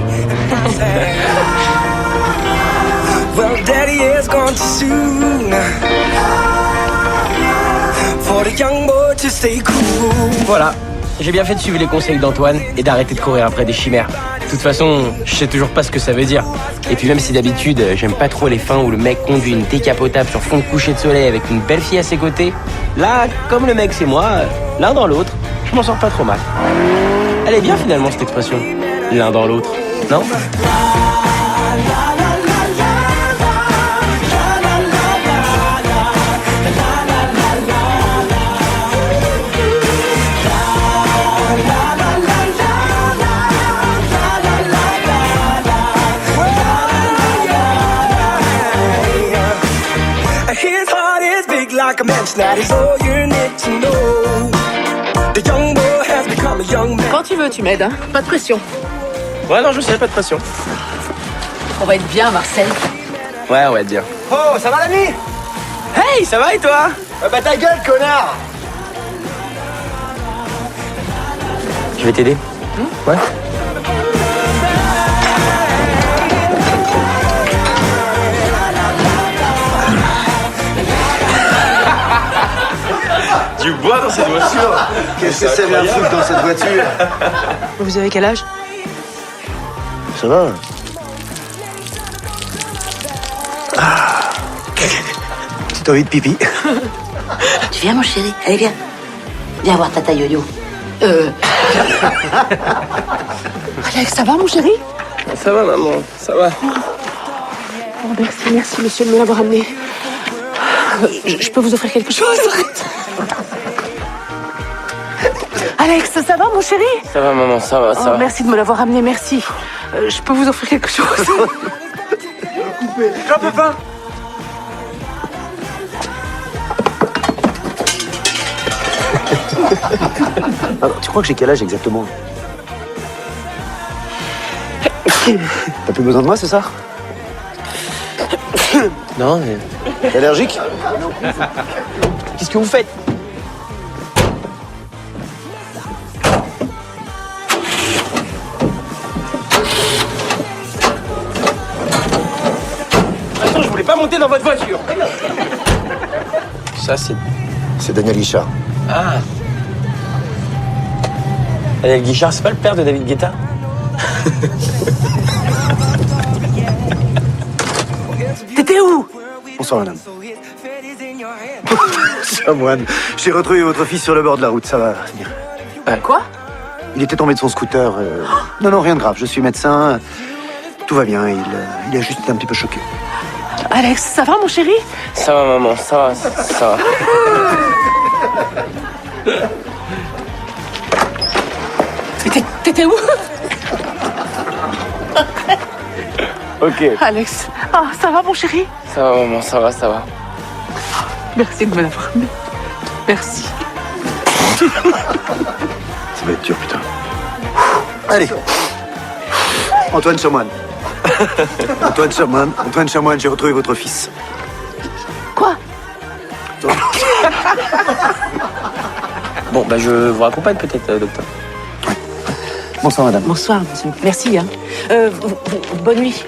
Voilà, j'ai bien fait de suivre les conseils d'Antoine et d'arrêter de courir après des chimères. De toute façon, je sais toujours pas ce que ça veut dire. Et puis même si d'habitude, j'aime pas trop les fins où le mec conduit une décapotable sur fond de coucher de soleil avec une belle fille à ses côtés, là, comme le mec c'est moi, l'un dans l'autre, je m'en sors pas trop mal. Elle est bien finalement cette expression, l'un dans l'autre, non ? that is all you need to know. The young boy has become a young man. Quand tu veux, tu m'aides, hein. Pas de pression. Ouais, non, je sais, pas de pression. On va être bien, Marcel. Ouais, on va être bien. Oh, ça va l'ami? Hey, ça va et toi? Bah ta gueule, connard! Je vais t'aider. Ouais. Du bois dans cette voiture. Qu'est-ce que c'est bien foutre dans cette voiture? Vous avez quel âge? Ça va? Petite envie de pipi. Tu viens, mon chéri? Allez, viens. Viens voir tata Yo-Yo. Alex, ça va, mon chéri? Ça va, maman, ça va. Oh, merci, monsieur, de me l'avoir amené. Je peux vous offrir quelque chose? Alex, ça va, mon chéri? Ça va, maman, ça va, ça va. Merci de me l'avoir amené, merci. Je peux vous offrir quelque chose? J'en peux pas. Alors, tu crois que j'ai quel âge exactement? T'as plus besoin de moi, c'est ça? Non, mais... T'es allergique? Qu'est-ce que vous faites? Attends, je voulais pas monter dans votre voiture. Ça, C'est Daniel Guichard. Ah. Daniel Guichard, c'est pas le père de David Guetta? T'étais où? Bonsoir, madame. Chamoine, j'ai retrouvé votre fils sur le bord de la route, ça va venir. Quoi? Il était tombé de son scooter. Non, rien de grave, je suis médecin. Tout va bien, il a juste été un petit peu choqué. Alex, ça va, mon chéri? Ça va, maman, ça va. T'étais où? Ok. Alex, ça va, mon chéri? Ça va, maman, ça va. Merci de me l'avoir amené. Merci. Ça va être dur, putain. Allez. Antoine Chamoine. Antoine Chamoine, j'ai retrouvé votre fils. Quoi? Bon, bah je vous raccompagne peut-être, docteur. Bonsoir, madame. Bonsoir, monsieur. Merci, hein. Bonne nuit.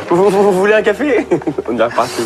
Vous voulez un café? On est reparti.